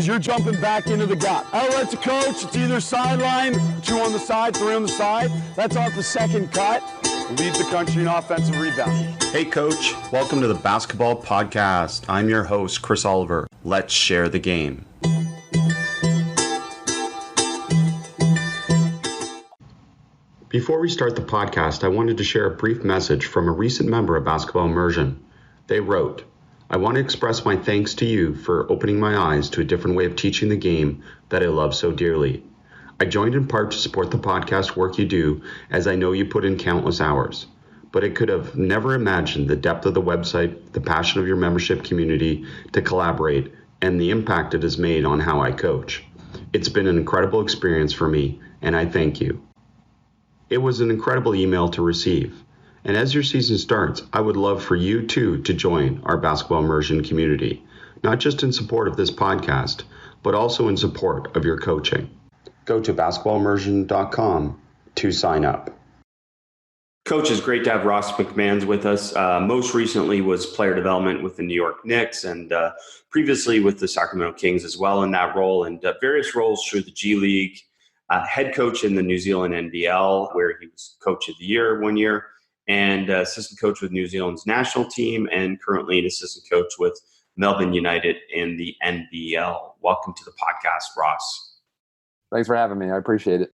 because you're jumping back into the gap. Outlet to coach, it's either sideline, 2 on the side, 3 on the side. That's off the second cut. Lead the country in offensive rebounding. Hey coach, welcome to the Basketball Podcast. I'm your host, Chris Oliver. Let's share the game. Before we start the podcast, I wanted to share a brief message from a recent member of Basketball Immersion. They wrote, I want to express my thanks to you for opening my eyes to a different way of teaching the game that I love so dearly. I joined in part to support the podcast work you do, as I know you put in countless hours. But I could have never imagined the depth of the website, the passion of your membership community to collaborate, and the impact it has made on how I coach. It's been an incredible experience for me, and I thank you. It was an incredible email to receive. And as your season starts, I would love for you too to join our Basketball Immersion community, not just in support of this podcast, but also in support of your coaching. Go to basketballimmersion.com to sign up. Coach, it's great to have Ross McMains with us. Most recently was player development with the New York Knicks and previously with the Sacramento Kings as well in that role, and various roles through the G League, head coach in the New Zealand NBL, where he was coach of the year 1 year, and assistant coach with New Zealand's national team, and currently an assistant coach with Melbourne United in the NBL. Welcome to the podcast, Ross. Thanks for having me. I appreciate it.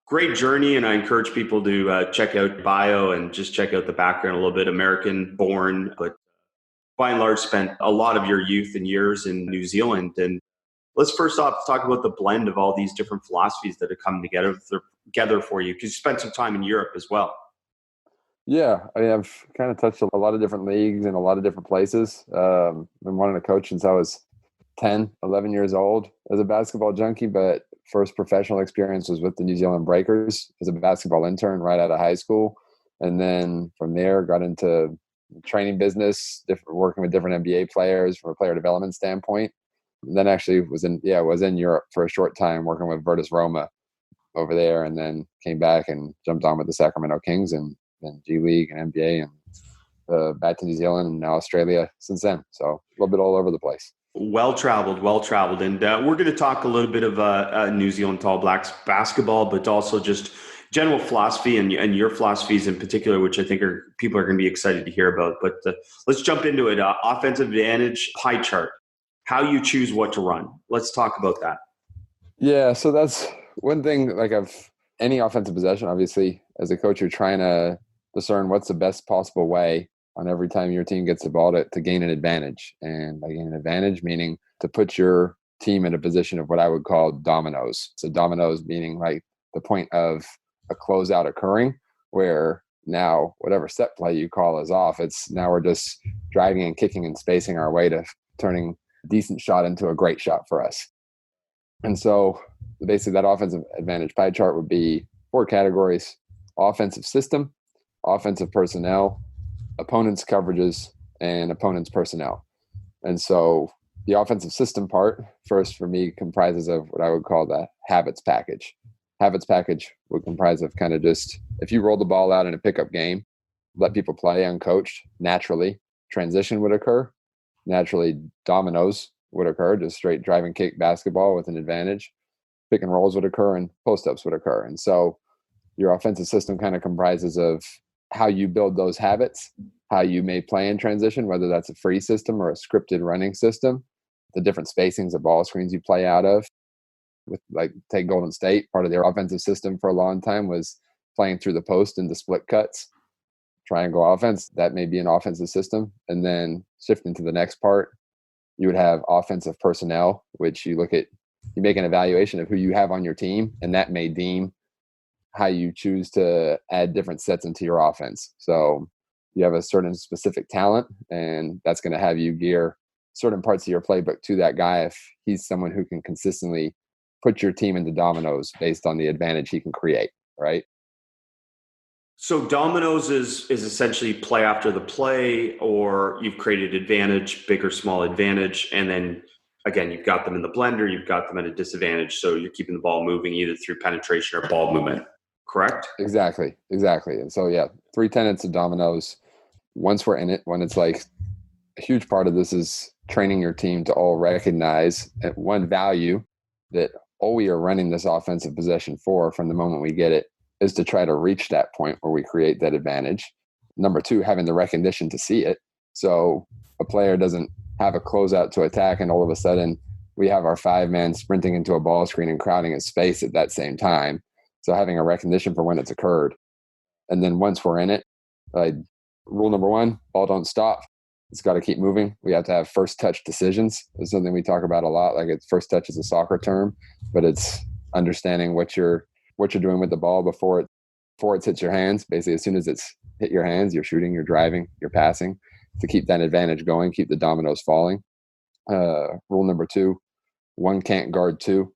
Great journey, and I encourage people to check out bio and just check out the background a little bit. American born, but by and large spent a lot of your youth and years in New Zealand. And let's first off talk about the blend of all these different philosophies that have come together for you, because you spent some time in Europe as well. Yeah, I've kind of touched a lot of different leagues and a lot of different places. I've been wanting to coach since I was 10, 11 years old as a basketball junkie, but first professional experience was with the New Zealand Breakers as a basketball intern right out of high school. And then from there, got into training business, working with different NBA players from a player development standpoint. And then actually was in Europe for a short time working with Virtus Roma over there, and then came back and jumped on with the Sacramento Kings and then G League and NBA and back to New Zealand and now Australia since then. So a little bit all over the place. Well-traveled. And we're going to talk a little bit of New Zealand All Blacks basketball, but also just general philosophy and your philosophies in particular, which I think people are going to be excited to hear about. But let's jump into it. Offensive advantage pie chart. How you choose what to run. Let's talk about that. Yeah, so that's one thing. Like any offensive possession, obviously, as a coach, you're trying to discern what's the best possible way on every time your team gets the ball to gain an advantage. And by gain an advantage, meaning to put your team in a position of what I would call dominoes. So dominoes meaning like the point of a closeout occurring, where now whatever set play you call is off. It's now we're just driving and kicking and spacing our way to turning a decent shot into a great shot for us. And so basically that offensive advantage pie chart would be 4 categories: offensive system, offensive personnel, opponents' coverages, and opponents' personnel. And so the offensive system part, first for me, comprises of what I would call the habits package. Habits package would comprise of kind of just, if you roll the ball out in a pickup game, let people play uncoached, naturally, transition would occur. Naturally, dominoes would occur, just straight drive and kick basketball with an advantage. Pick and rolls would occur and post-ups would occur. And so your offensive system kind of comprises of how you build those habits, how you may play in transition, whether that's a free system or a scripted running system, the different spacings of ball screens you play out of. With like take Golden State, part of their offensive system for a long time was playing through the post into split cuts, triangle offense. That may be an offensive system. And then shifting to the next part, you would have offensive personnel, which you make an evaluation of who you have on your team, and that may deem how you choose to add different sets into your offense. So you have a certain specific talent, and that's going to have you gear certain parts of your playbook to that guy if he's someone who can consistently put your team into dominoes based on the advantage he can create, right? So dominoes is essentially play after the play, or you've created advantage, big or small advantage, and then again, you've got them in the blender, you've got them at a disadvantage, so you're keeping the ball moving either through penetration or ball movement, correct? Exactly. And so, yeah, 3 tenets of dominoes. Once we're in it, when it's like a huge part of this is training your team to all recognize at one value that all we are running this offensive possession for from the moment we get it is to try to reach that point where we create that advantage. Number two, having the recognition to see it. So a player doesn't have a closeout to attack and all of a sudden we have our 5-man sprinting into a ball screen and crowding a space at that same time. So having a recognition for when it's occurred. And then once we're in it, rule number one, ball don't stop. It's got to keep moving. We have to have first touch decisions. It's something we talk about a lot. Like it's first touch is a soccer term, but it's understanding what you're doing with the ball before it hits your hands. Basically, as soon as it's hit your hands, you're shooting, you're driving, you're passing to keep that advantage going, keep the dominoes falling. Rule number two, one can't guard two,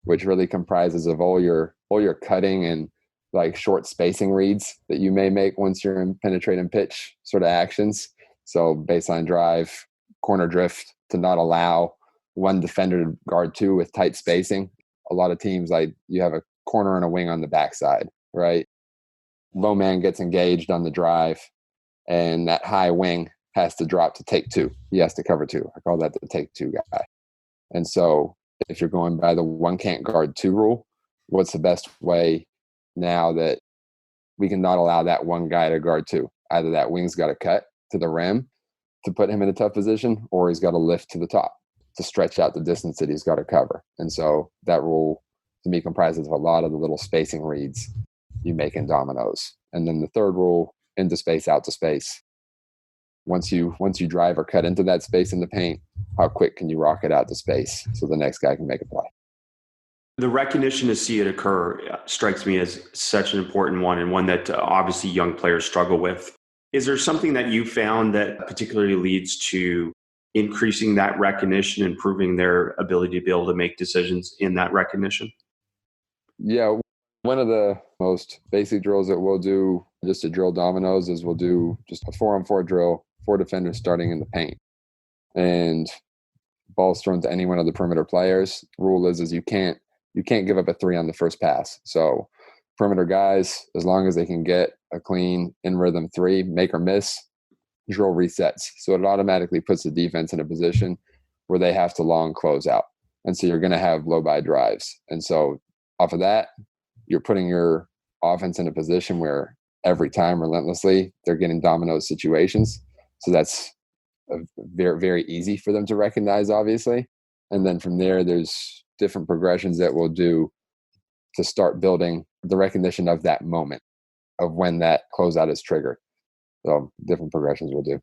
which really comprises of all your cutting and like short spacing reads that you may make once you're in penetrate and pitch sort of actions. So baseline drive, corner drift, to not allow one defender to guard two with tight spacing. A lot of teams, like you have a corner and a wing on the backside, right? Low man gets engaged on the drive and that high wing has to drop to take two. He has to cover two. I call that the take two guy. And so if you're going by the one can't guard two rule, what's the best way now that we can not allow that one guy to guard two? Either that wing's got to cut to the rim to put him in a tough position, or he's got to lift to the top to stretch out the distance that he's got to cover. And so that rule to me comprises of a lot of the little spacing reads you make in dominoes. And then the third rule, into space, out to space. Once you drive or cut into that space in the paint, how quick can you rock it out to space so the next guy can make a play? The recognition to see it occur strikes me as such an important one, and one that obviously young players struggle with. Is there something that you found that particularly leads to increasing that recognition, improving their ability to be able to make decisions in that recognition? Yeah, one of the most basic drills that we'll do just to drill dominoes is we'll do just a 4-on-4 drill, 4 defenders starting in the paint. And balls thrown to any one of the perimeter players. The rule is you can't give up a 3 on the first pass. So perimeter guys, as long as they can get a clean in rhythm 3, make or miss, drill resets. So it automatically puts the defense in a position where they have to long close out. And so you're going to have low by drives. And so off of that, you're putting your offense in a position where every time relentlessly they're getting domino situations. So that's very, very easy for them to recognize, obviously. And then from there, there's different progressions that we'll do to start building the recognition of that moment of when that closeout is triggered. So different progressions we'll do.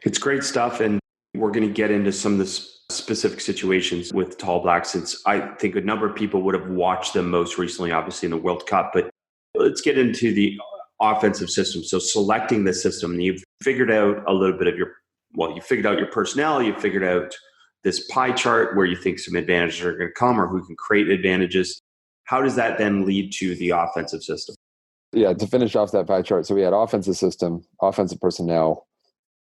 It's great stuff. And we're going to get into some of the specific situations with Tall Blacks, since I think a number of people would have watched them most recently, obviously in the World Cup. But let's get into the offensive system. So selecting the system, you've figured out a little bit of you figured out your personnel, you figured out this pie chart where you think some advantages are going to come or who can create advantages. How does that then lead to the offensive system? Yeah, to finish off that pie chart, so we had offensive system, offensive personnel,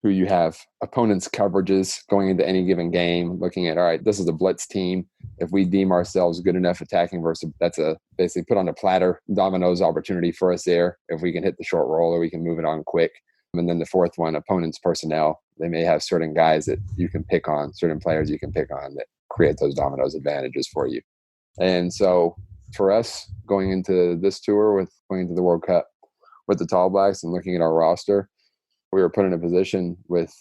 who you have opponents' coverages going into any given game, looking at, all right, this is a blitz team. If we deem ourselves good enough attacking versus, that's a basically put on a platter dominoes opportunity for us there. If we can hit the short roll or we can move it on quick. And then the fourth one, opponents' personnel. They may have certain guys that you can pick on, certain players you can pick on that create those dominoes advantages for you. And so for us, going into this tour going into the World Cup with the Tall Blacks and looking at our roster, we were put in a position with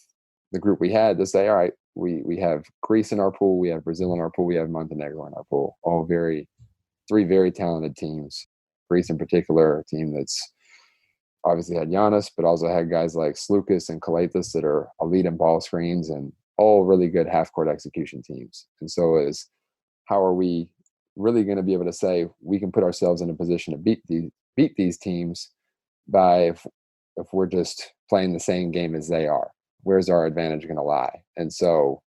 the group we had to say, all right, we have Greece in our pool, we have Brazil in our pool, we have Montenegro in our pool. All three very talented teams. Greece in particular, a team that's obviously had Giannis, but also had guys like Slukas and Kalaitis that are elite in ball screens and all really good half-court execution teams. And so how are we really going to be able to say we can put ourselves in a position to beat these teams by if we're just playing the same game as they are? Where's our advantage going to lie? And so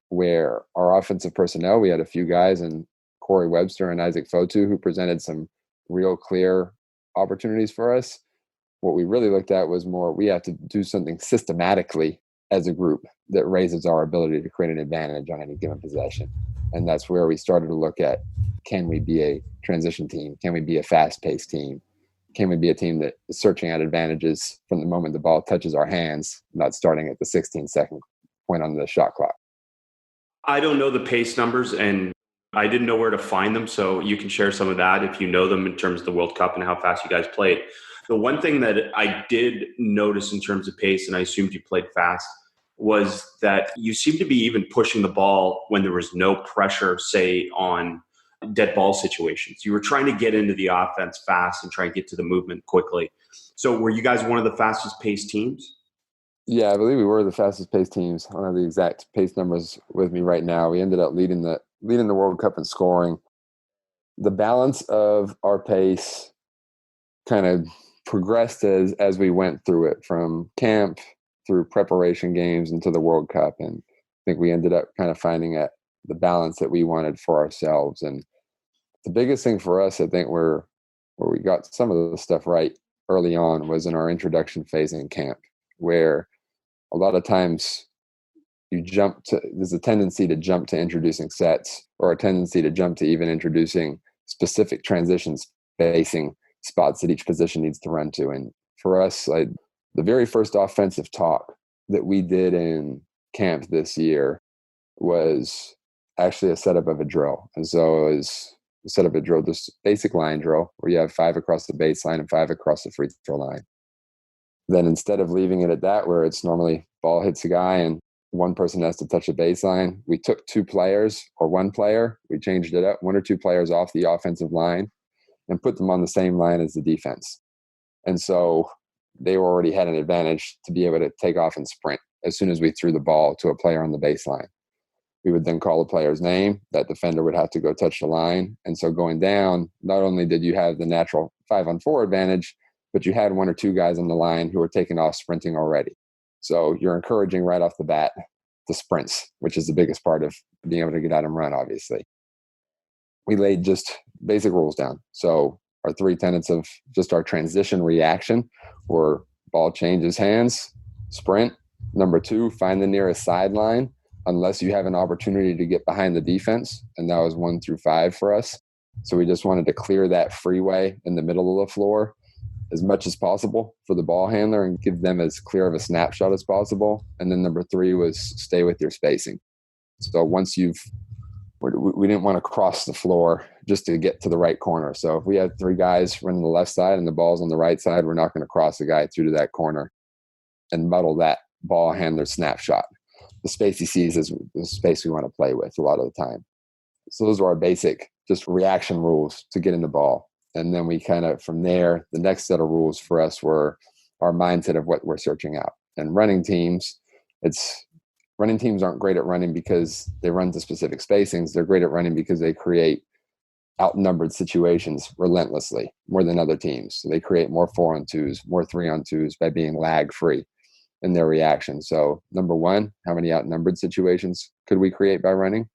where our offensive personnel, we had a few guys in Corey Webster and Isaac Fotu who presented some real clear opportunities for us. What we really looked at was more, we have to do something systematically as a group that raises our ability to create an advantage on any given possession. And that's where we started to look at, can we be a transition team? Can we be a fast-paced team? Can we be a team that is searching out advantages from the moment the ball touches our hands, not starting at the 16-second point on the shot clock. I don't know the pace numbers, and I didn't know where to find them. So you can share some of that if you know them in terms of the World Cup and how fast you guys played. The one thing that I did notice in terms of pace, and I assumed you played fast, was that you seemed to be even pushing the ball when there was no pressure, say, on dead ball situations. You were trying to get into the offense fast and try and get to the movement quickly. So were you guys one of the fastest paced teams? Yeah, I believe we were the fastest paced teams. I don't have the exact pace numbers with me right now. We ended up leading the World Cup in scoring. The balance of our pace kind of progressed as we went through it, from camp through preparation games into the World Cup. And I think we ended up kind of finding the balance that we wanted for ourselves. And the biggest thing for us, I think, where we got some of the stuff right early on was in our introduction phase in camp, where a lot of times there's a tendency to jump to introducing sets, or a tendency to jump to even introducing specific transitions spacing spots that each position needs to run to. And for us, the very first offensive talk that we did in camp this year was actually a setup of a drill. And so it was a setup of a drill, this basic line drill where you have 5 across the baseline and 5 across the free throw line. Then instead of leaving it at that, where it's normally ball hits a guy and one person has to touch the baseline, we took 2 players or 1 player. We changed it up, 1 or 2 players off the offensive line and put them on the same line as the defense. And so they already had an advantage to be able to take off and sprint as soon as we threw the ball to a player on the baseline. We would then call the player's name. That defender would have to go touch the line. And so going down, not only did you have the natural 5-on-4 advantage, but you had 1 or 2 guys on the line who were taking off sprinting already. So you're encouraging right off the bat the sprints, which is the biggest part of being able to get out and run, obviously. We laid just basic rules down. So our 3 tenets of just our transition reaction were ball changes hands, sprint. Number 2, find the nearest sideline unless you have an opportunity to get behind the defense. And that was 1 through 5 for us. So we just wanted to clear that freeway in the middle of the floor as much as possible for the ball handler and give them as clear of a snapshot as possible. And then number 3 was stay with your spacing. So once we didn't want to cross the floor just to get to the right corner. So if we had 3 guys running the left side and the ball's on the right side, we're not going to cross the guy through to that corner and muddle that ball handler snapshot. The space he sees is the space we want to play with a lot of the time. So those are our basic just reaction rules to getting the ball. And then we kind of, from there, the next set of rules for us were our mindset of what we're searching out. And running teams aren't great at running because they run to specific spacings. They're great at running because they create outnumbered situations relentlessly, more than other teams. So they create more 4-on-2s, more 3-on-2s by being lag free in their reaction. So number 1, how many outnumbered situations could we create by running?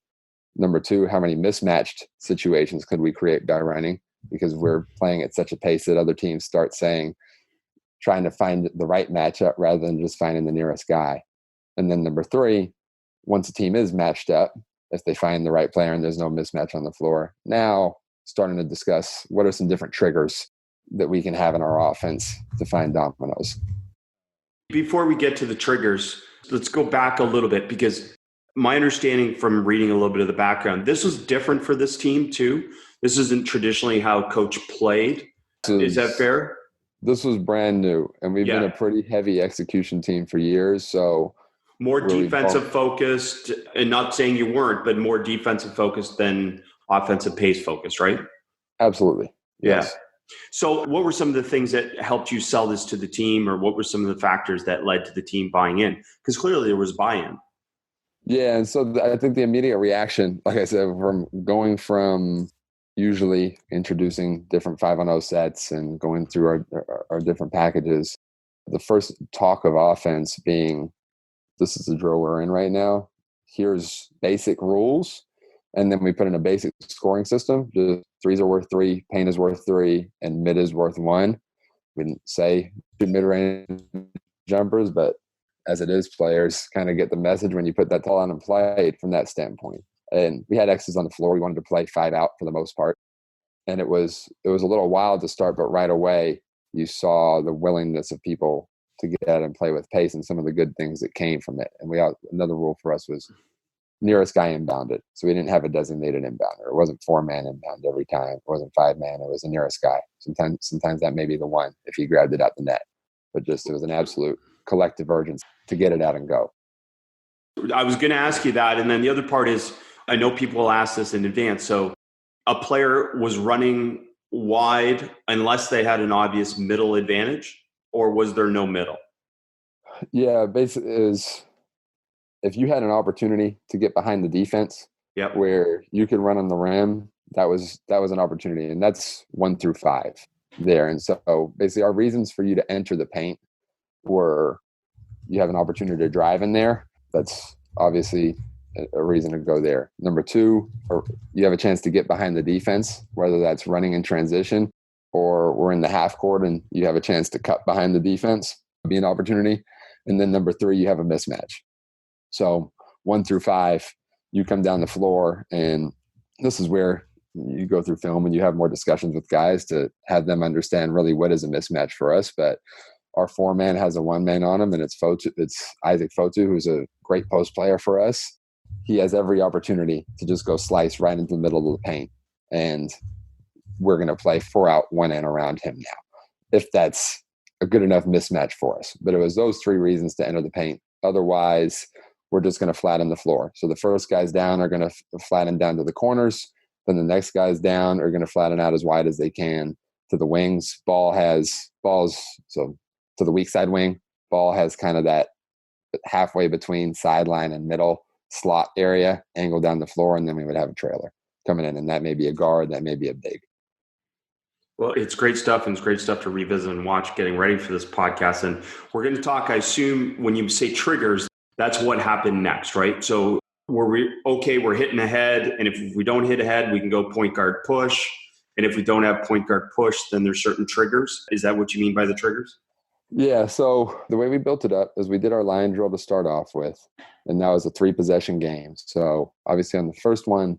Number 2, how many mismatched situations could we create by running? Because we're playing at such a pace that other teams start trying to find the right matchup rather than just finding the nearest guy. And then number 3, once a team is matched up, if they find the right player and there's no mismatch on the floor, now starting to discuss what are some different triggers that we can have in our offense to find dominoes. Before we get to the triggers, let's go back a little bit, because my understanding from reading a little bit of the background, this was different for this team too. This isn't traditionally how Coach played. Is that fair? This was brand new, and we've been a pretty heavy execution team for years. So more defensive focused, and not saying you weren't, but more defensive focused than offensive pace focused, right? Absolutely. Yes. Yeah. So what were some of the things that helped you sell this to the team, or what were some of the factors that led to the team buying in? Because clearly there was buy-in. Yeah, and so I think the immediate reaction, like I said, from usually introducing different 5-on-0 sets and going through our different packages, the first talk of offense being, this is the drill we're in right now. Here's basic rules. And then we put in a basic scoring system. Just 3s are worth 3, paint is worth 3, and mid is worth 1. We didn't say mid-range jumpers, but as it is, players kind of get the message when you put that tall on and play it from that standpoint. And we had X's on the floor. We wanted to play 5 out for the most part. And it was a little wild to start, but right away you saw the willingness of people to get out and play with pace and some of the good things that came from it. And another rule for us was nearest guy inbounded. So we didn't have a designated inbounder. It wasn't 4-man inbound every time. It wasn't 5-man. It was the nearest guy. Sometimes that may be the one if he grabbed it out the net. But just it was an absolute collective urgency to get it out and go. I was going to ask you that. And then the other part is, I know people will ask this in advance. So a player was running wide unless they had an obvious middle advantage, or was there no middle? Yeah, basically is if you had an opportunity to get behind the defense, yep, where you could run on the rim, that was an opportunity, and that's 1 through 5 there. And so basically our reasons for you to enter the paint were you have an opportunity to drive in there. That's obviously a reason to go there. Number 2, or you have a chance to get behind the defense, whether that's running in transition or we're in the half court and you have a chance to cut behind the defense, be an opportunity. And then number 3, you have a mismatch. So 1 through 5, you come down the floor, and this is where you go through film and you have more discussions with guys to have them understand really what is a mismatch for us. But our 4-man has a 1-man on him, and it's Isaac Fotu, who's a great post player for us. He has every opportunity to just go slice right into the middle of the paint, and we're going to play 4 out, 1 in around him now, if that's a good enough mismatch for us. But it was those 3 reasons to enter the paint. Otherwise, we're just going to flatten the floor. So the first guys down are going to flatten down to the corners. Then the next guys down are going to flatten out as wide as they can to the wings. Balls, so to the weak side wing. Ball has kind of that halfway between sideline and middle slot area, angle down the floor, and then we would have a trailer coming in, and that may be a guard, that may be a big. Well, it's great stuff, and it's great stuff to revisit and watch getting ready for this podcast. And we're going to talk, I assume, when you say triggers, that's what happened next, right? So we're hitting ahead, and if we don't hit ahead, we can go point guard push. And if we don't have point guard push, then there's certain triggers. Is that what you mean by the triggers? Yeah, so the way we built it up is we did our line drill to start off with, and that was a 3-possession game. So obviously on the first one,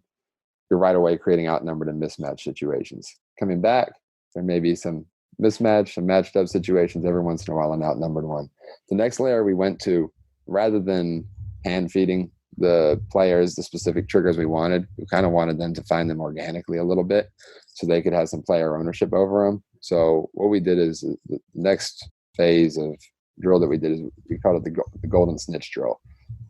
you're right away creating outnumbered and mismatched situations. Coming back, there may be some mismatch, some matched up situations every once in a while, an outnumbered one. The next layer we went to, rather than hand feeding the players the specific triggers we wanted, we kind of wanted them to find them organically a little bit so they could have some player ownership over them. So what we did is the next phase of drill that we did is we called it the golden snitch drill.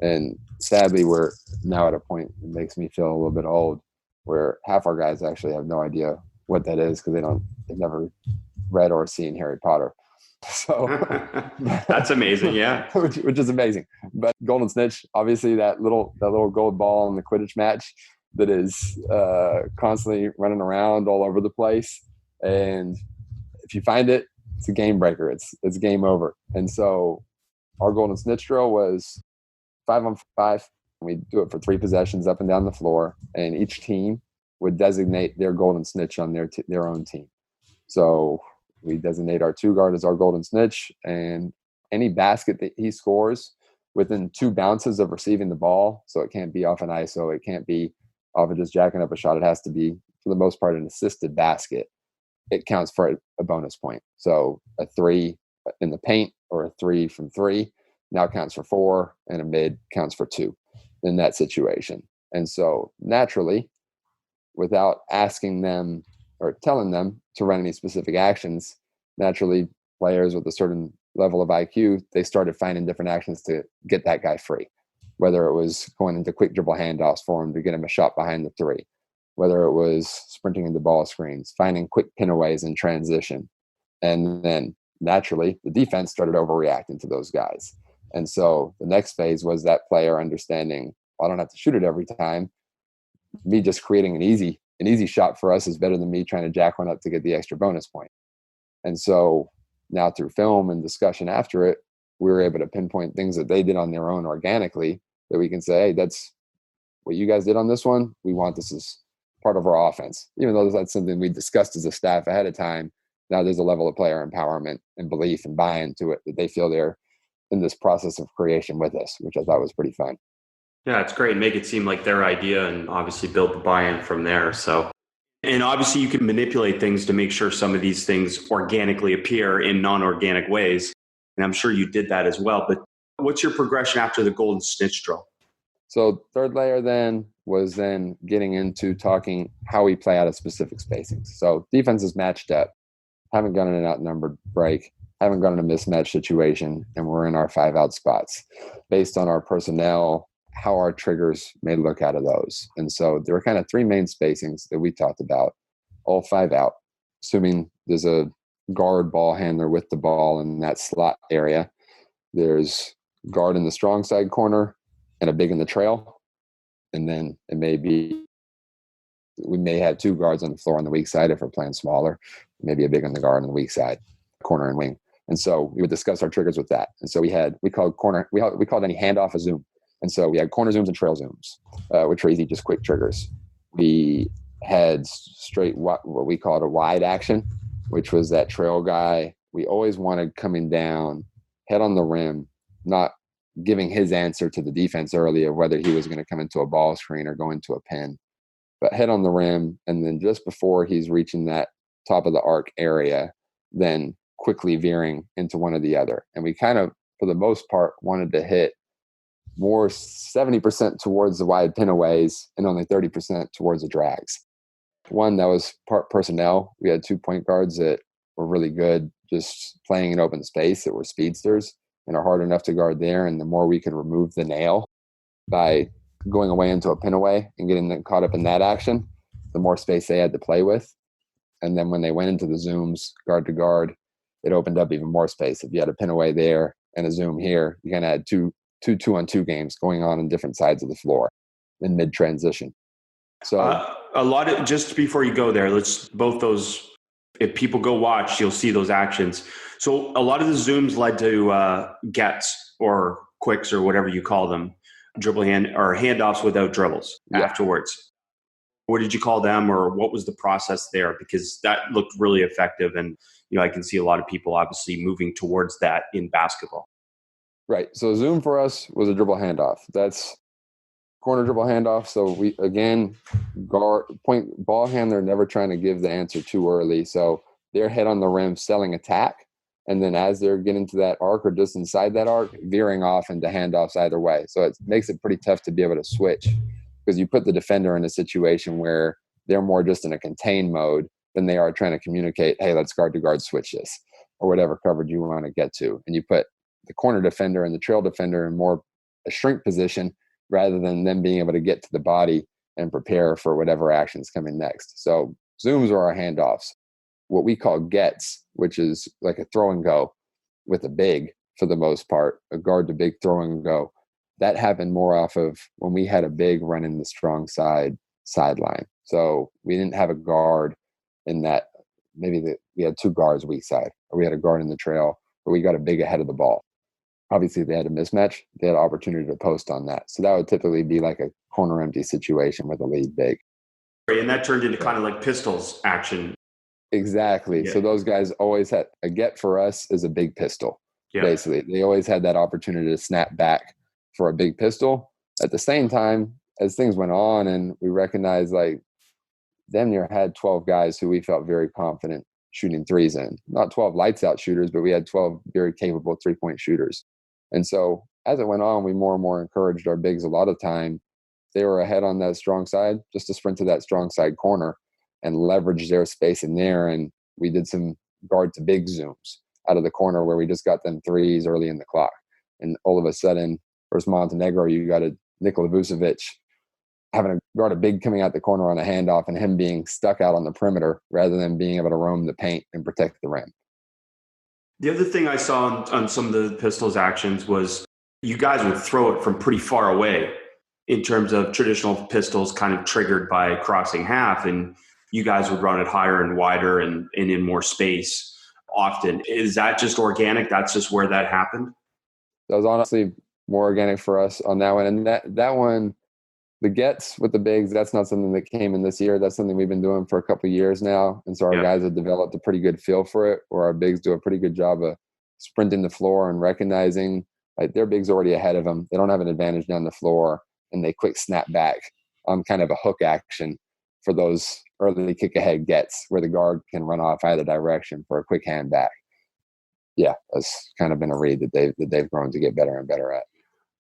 And sadly, we're now at a point that makes me feel a little bit old, where half our guys actually have no idea what that is because they've never read or seen Harry Potter. So that's amazing, yeah. which is amazing. But golden snitch, obviously that little gold ball in the Quidditch match that is constantly running around all over the place, and if you find it, it's a game breaker. It's game over. And so our golden snitch drill was 5-on-5. We do it for 3 possessions up and down the floor, and each team would designate their golden snitch on their own team. So we designate our 2 guard as our golden snitch, and any basket that he scores within 2 bounces of receiving the ball, so it can't be off an ISO, it can't be off of just jacking up a shot, it has to be, for the most part, an assisted basket. It counts for a bonus point. So a 3 in the paint or a 3 from 3 now counts for 4, and a mid counts for 2 in that situation. And so naturally, without asking them or telling them to run any specific actions, naturally players with a certain level of IQ, they started finding different actions to get that guy free, whether it was going into quick dribble handoffs for him to get him a shot behind the 3, whether it was sprinting into ball screens, finding quick pinaways in transition. And then naturally the defense started overreacting to those guys. And so the next phase was that player understanding, I don't have to shoot it every time. Me just creating an easy shot for us is better than me trying to jack one up to get the extra bonus point. And so now through film and discussion after it, we were able to pinpoint things that they did on their own organically that we can say, hey, that's what you guys did on this one. We want this as part of our offense. Even though that's something we discussed as a staff ahead of time, now there's a level of player empowerment and belief and buy-in to it that they feel they're in this process of creation with us, which I thought was pretty fun. Yeah, it's great. Make it seem like their idea and obviously build the buy-in from there. So, and obviously you can manipulate things to make sure some of these things organically appear in non-organic ways. and I'm sure you did that as well. But what's your progression after the golden snitch drill? So third layer then was then getting into talking how we play out of specific spacings. So defense is matched up, haven't gone in an outnumbered break, haven't gone in a mismatch situation, and we're in our 5-out spots based on our personnel, how our triggers may look out of those. And so there were kind of 3 main spacings that we talked about, all 5 out, assuming there's a guard ball handler with the ball in that slot area. There's guard in the strong side corner and a big in the trail. And then it may be, we may have 2 guards on the floor on the weak side if we're playing smaller, maybe a big on the guard on the weak side, corner and wing. And so we would discuss our triggers with that. And so we called any handoff a zoom. And so we had corner zooms and trail zooms, which are easy, just quick triggers. We had straight, what we called a wide action, which was that trail guy we always wanted coming down, head on the rim, not giving his answer to the defense early of whether he was going to come into a ball screen or go into a pin, but head on the rim. And then just before he's reaching that top of the arc area, then quickly veering into one or the other. And we kind of, for the most part, wanted to hit more 70% towards the wide pinaways and only 30% towards the drags. One, that was part personnel. We had 2 point guards that were really good just playing in open space, that were speedsters and are hard enough to guard there. And the more we could remove the nail by going away into a pinaway and getting them caught up in that action, the more space they had to play with. And then when they went into the zooms, guard to guard, it opened up even more space. If you had a pinaway there and a zoom here, you kind of had two 2-on-2 games going on different sides of the floor in mid transition. So a lot of, just before you go there, let's both those, if people go watch, you'll see those actions. So a lot of the zooms led to gets or quicks or whatever you call them, dribble hand or handoffs without dribbles afterwards. What did you call them, or what was the process there? Because that looked really effective. And, I can see a lot of people obviously moving towards that in basketball. Right. So zoom for us was a dribble handoff. That's corner dribble handoff. So we, again, guard, point, ball handler, never trying to give the answer too early. So they're head on the rim selling attack. And then as they're getting to that arc or just inside that arc, veering off into handoffs either way. So it makes it pretty tough to be able to switch, because you put the defender in a situation where they're more just in a contain mode than they are trying to communicate, hey, let's guard to guard switch this, or whatever coverage you want to get to. And you put the corner defender and the trail defender in more a shrink position rather than them being able to get to the body and prepare for whatever action's coming next. So zooms are our handoffs. What we call gets, which is like a throw and go with a big, for the most part, a guard to big throw and go. That happened more off of when we had a big running the strong sideline. So we didn't have a guard in that, we had 2 guards weak side, or we had a guard in the trail, or we got a big ahead of the ball. Obviously, they had a mismatch. They had an opportunity to post on that. So that would typically be like a corner empty situation with a lead big. And that turned into kind of like pistols action. Exactly. Yeah. So those guys always had a get for us is a big pistol. Yeah. Basically, they always had that opportunity to snap back for a big pistol. At the same time, as things went on and we recognized like damn near had 12 guys who we felt very confident shooting threes in. Not 12 lights out shooters, but we had 12 very capable 3-point shooters. And so as it went on, we more and more encouraged our bigs a lot of time. They were ahead on that strong side, just to sprint to that strong side corner and leverage their space in there. And we did some guard to big zooms out of the corner where we just got them threes early in the clock. And all of a sudden, versus Montenegro, you got a Nikola Vucevic having a guard a big coming out the corner on a handoff and him being stuck out on the perimeter rather than being able to roam the paint and protect the rim. The other thing I saw on some of the Pistols actions was you guys would throw it from pretty far away in terms of traditional Pistols kind of triggered by crossing half, and you guys would run it higher and wider and in more space often. Is that just organic? That's just where that happened? That was honestly more organic for us on that one. And that one, the gets with the bigs, that's not something that came in this year. That's something we've been doing for a couple of years now. And so our guys have developed a pretty good feel for it, or our bigs do a pretty good job of sprinting the floor and recognizing like their bigs already ahead of them. They don't have an advantage down the floor, and they quick snap back on kind of a hook action for those early kick ahead gets where the guard can run off either direction for a quick hand back. yeah, that's kind of been a read that they've grown to get better and better at.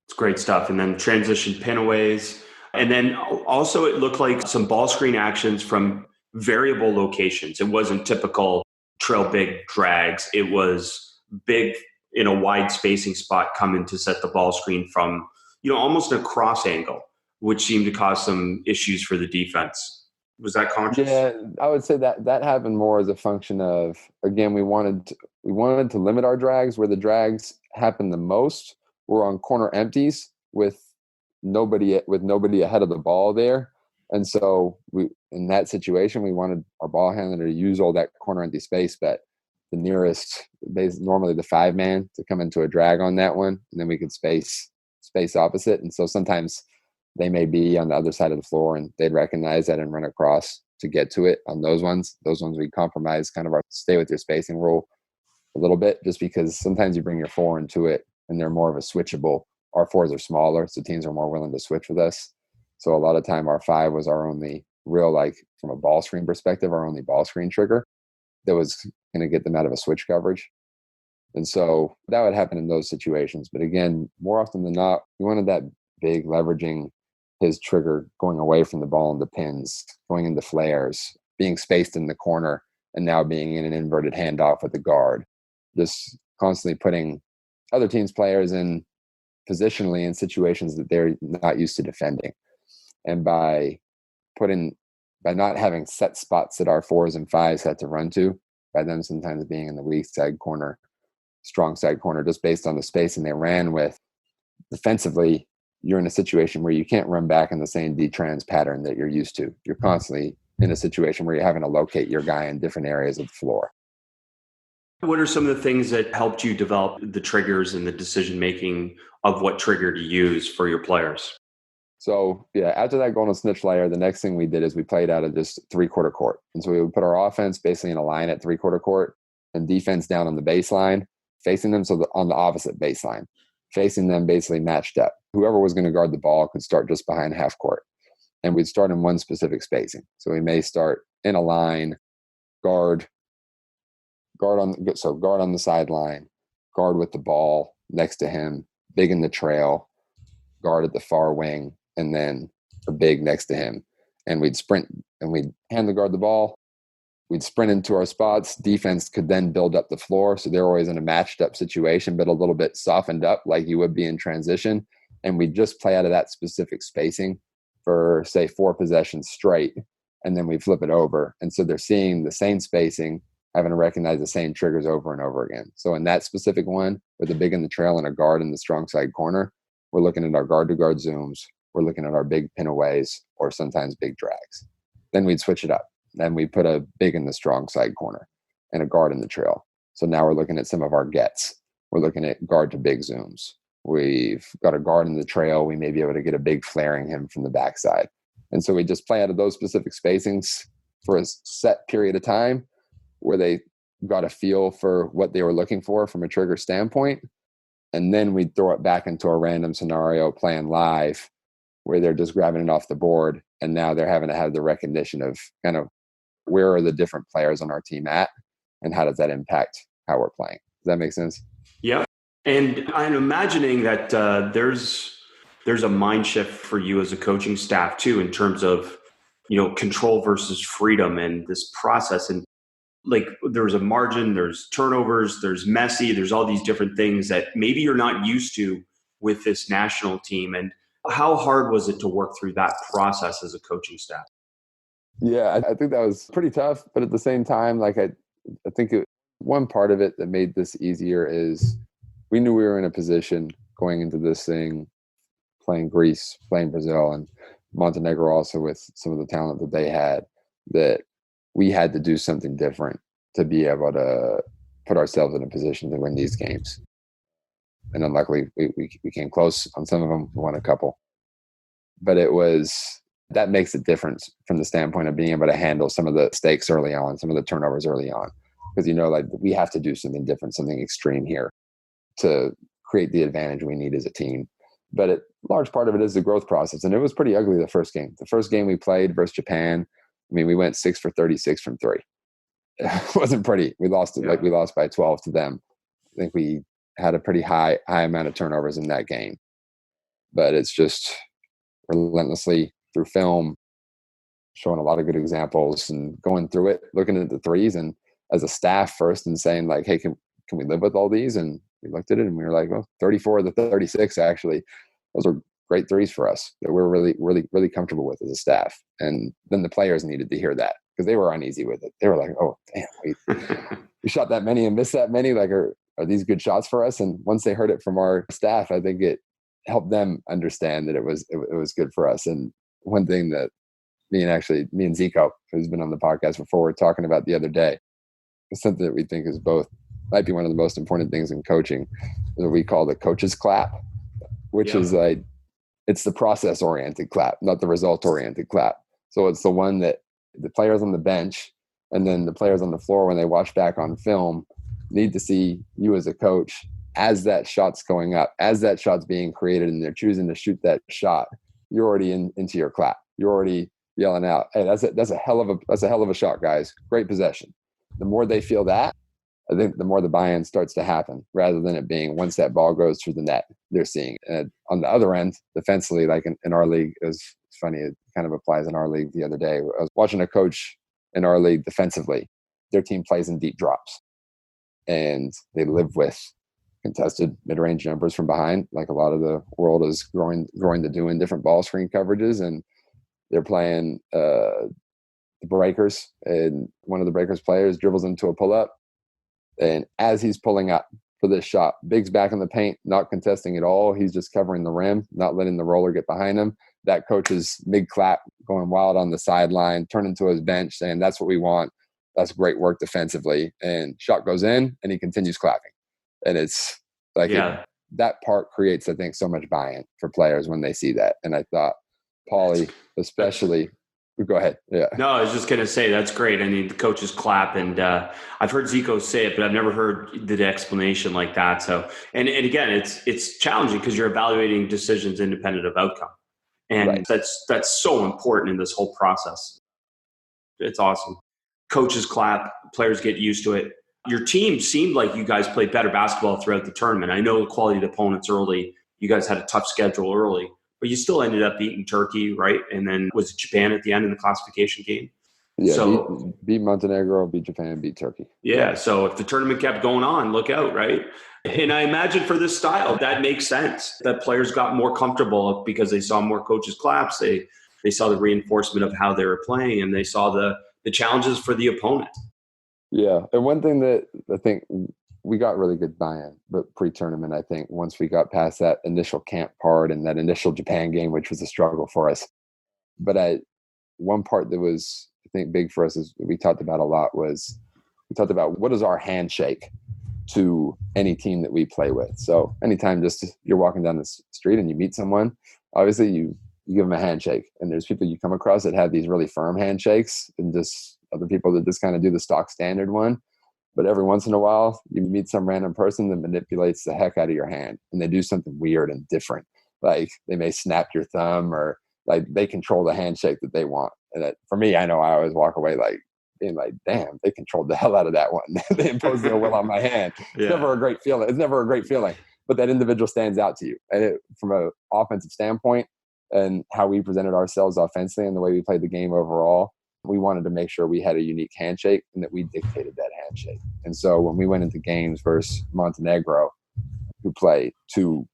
It's great stuff. And then transition pinaways. And then also it looked like some ball screen actions from variable locations. It wasn't typical trail big drags. It was big in a wide spacing spot coming to set the ball screen from, almost a cross angle, which seemed to cause some issues for the defense. Was that conscious? Yeah, I would say that happened more as a function of, again, we wanted to limit our drags. Where the drags happen the most were on corner empties with nobody ahead of the ball there. And so in that situation, we wanted our ball handler to use all that corner empty space, but the nearest, normally the 5-man, to come into a drag on that one, and then we could space opposite. And so sometimes they may be on the other side of the floor and they'd recognize that and run across to get to it on those ones. Those ones we compromise kind of our stay with your spacing rule a little bit, just because sometimes you bring your 4 into it and they're more of a switchable. Our 4s are smaller, so teams are more willing to switch with us. So a lot of time our 5 was our only real, like from a ball screen perspective, our only ball screen trigger that was going to get them out of a switch coverage. And so that would happen in those situations. But again, more often than not, we wanted that big leveraging his trigger, going away from the ball into pins, going into flares, being spaced in the corner, and now being in an inverted handoff with the guard. Just constantly putting other teams' players in positionally in situations that they're not used to defending. And by not having set spots that our 4s and 5s had to run to, by them sometimes being in the weak side corner, strong side corner, just based on the spacing they ran with, defensively, you're in a situation where you can't run back in the same D-trans pattern that you're used to. You're constantly in a situation where you're having to locate your guy in different areas of the floor. What are some of the things that helped you develop the triggers and the decision-making of what trigger to use for your players? So, yeah, after that golden snitch layer, the next thing we did is we played out of just 3/4 court. And so we would put our offense basically in a line at 3/4 court and defense down on the baseline, facing them on the opposite baseline, facing them basically matched up. Whoever was going to guard the ball could start just behind half court. And we'd start in one specific spacing. So we may start in a line, guard on the sideline, guard with the ball next to him, big in the trail, guard at the far wing, and then a big next to him. And we'd sprint and we'd hand the guard the ball. We'd sprint into our spots. Defense could then build up the floor. So they're always in a matched up situation, but a little bit softened up like you would be in transition. And we'd just play out of that specific spacing for, say, 4 possessions straight. And then we flip it over. And so they're seeing the same spacing, having to recognize the same triggers over and over again. So in that specific one, with a big in the trail and a guard in the strong side corner, we're looking at our guard-to-guard zooms. We're looking at our big pinaways or sometimes big drags. Then we'd switch it up. Then we put a big in the strong side corner and a guard in the trail. So now we're looking at some of our gets. We're looking at guard to big zooms. We've got a guard in the trail. We may be able to get a big flaring him from the backside. And so we just play out of those specific spacings for a set period of time where they got a feel for what they were looking for from a trigger standpoint. And then we'd throw it back into a random scenario playing live where they're just grabbing it off the board. And now they're having to have the recognition of kind of where are the different players on our team at and how does that impact how we're playing. Does that make sense? Yeah. And I'm imagining that there's a mind shift for you as a coaching staff too, in terms of, control versus freedom and this process. And like there's a margin, there's turnovers, there's messy, there's all these different things that maybe you're not used to with this national team. And how hard was it to work through that process as a coaching staff? Yeah, I think that was pretty tough. But at the same time, like I think one part of it that made this easier is we knew we were in a position going into this thing, playing Greece, playing Brazil, and Montenegro also with some of the talent that they had, that we had to do something different to be able to put ourselves in a position to win these games. And unluckily, we came close on some of them, won a couple. But that makes a difference from the standpoint of being able to handle some of the stakes early on, some of the turnovers early on. Because, like we have to do something different, something extreme here to create the advantage we need as a team. But a large part of it is the growth process. And it was pretty ugly the first game. The first game we played versus Japan, we went 6 for 36 from 3. It wasn't pretty. We lost by 12 to them. think we had a pretty high amount of turnovers in that game. But it's just relentlessly through film, showing a lot of good examples and going through it, looking at the threes and as a staff first and saying like, hey, can we live with all these? And we looked at it and we were like, well, 34 of the 36, actually, those are great threes for us that we're really, really, really comfortable with as a staff. And then the players needed to hear that because they were uneasy with it. They were like, oh, damn, we shot that many and missed that many. Like, are these good shots for us? And once they heard it from our staff, I think it helped them understand that it was good for us. And one thing that me and Zico, who's been on the podcast before, were talking about the other day, is something that we think is might be one of the most important things in coaching, that we call the coach's clap, which is like, it's the process oriented clap, not the result oriented clap. So it's the one that the players on the bench and then the players on the floor, when they watch back on film, need to see you as a coach as that shot's going up, as that shot's being created and they're choosing to shoot that shot. You're already into your clap. You're already yelling out, hey, that's a hell of a shot, guys. Great possession. The more they feel that, I think the more the buy-in starts to happen, rather than it being once that ball goes through the net, they're seeing it. And on the other end, defensively, like in our league, it's funny, it kind of applies in our league the other day. I was watching a coach in our league defensively. Their team plays in deep drops, and they live with contested mid-range jumpers from behind, like a lot of the world is growing to do in different ball screen coverages. And they're playing the breakers, and one of the breakers players dribbles into a pull-up. And as he's pulling up for this shot, Big's back in the paint, not contesting at all. He's just covering the rim, not letting the roller get behind him. That coach is mid-clap, going wild on the sideline, turning to his bench, saying, that's what we want. That's great work defensively. And shot goes in, and he continues clapping. And it's like that part creates, I think, so much buy-in for players when they see that. And I thought, Paulie, especially – go ahead. Yeah. No, I was just going to say that's great. I mean, the coaches clap, and I've heard Zico say it, but I've never heard the explanation like that. So, and again, it's challenging because you're evaluating decisions independent of outcome, and that's so important in this whole process. It's awesome. Coaches clap, players get used to it. Your team seemed like you guys played better basketball throughout the tournament. I know the quality of the opponents early. You guys had a tough schedule early. But you still ended up beating Turkey, right? And then was it Japan at the end in the classification game? Yeah, so, beat Montenegro, beat Japan, beat Turkey. Yeah, so if the tournament kept going on, look out, right? And I imagine for this style, that makes sense. That players got more comfortable because they saw more coaches' claps. They saw the reinforcement of how they were playing, and they saw the challenges for the opponent. Yeah, and one thing that I think we got really good buy-in, but pre-tournament, I think once we got past that initial camp part and that initial Japan game, which was a struggle for us. But one part that was, I think, big for us is we talked about a lot was we talked about what is our handshake to any team that we play with. So anytime just you're walking down the street and you meet someone, obviously you give them a handshake. And there's people you come across that have these really firm handshakes and just other people that just kind of do the stock standard one. But every once in a while, you meet some random person that manipulates the heck out of your hand, and they do something weird and different. Like they may snap your thumb, or like they control the handshake that they want. And for me, I know I always walk away like being like, damn, they controlled the hell out of that one. They imposed their will on my hand. It's never a great feeling. It's never a great feeling. But that individual stands out to you. And from an offensive standpoint and how we presented ourselves offensively and the way we played the game overall, we wanted to make sure we had a unique handshake and that we dictated that handshake. And so when we went into games versus Montenegro, who play two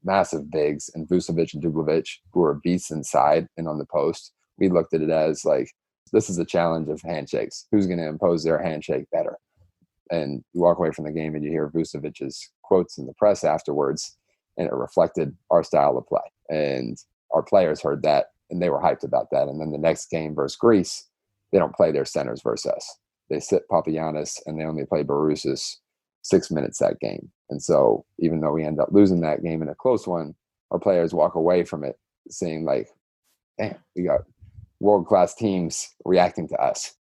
massive bigs, and Vucevic and Dublovic, who are beasts inside and on the post, we looked at it as like, this is a challenge of handshakes. Who's going to impose their handshake better? And you walk away from the game and you hear Vucevic's quotes in the press afterwards, and it reflected our style of play. And our players heard that, and they were hyped about that. And then the next game versus Greece, they don't play their centers versus us. They sit Papagiannis, and they only play Baroussis 6 minutes that game. And so even though we end up losing that game in a close one, our players walk away from it saying like, damn, we got world-class teams reacting to us,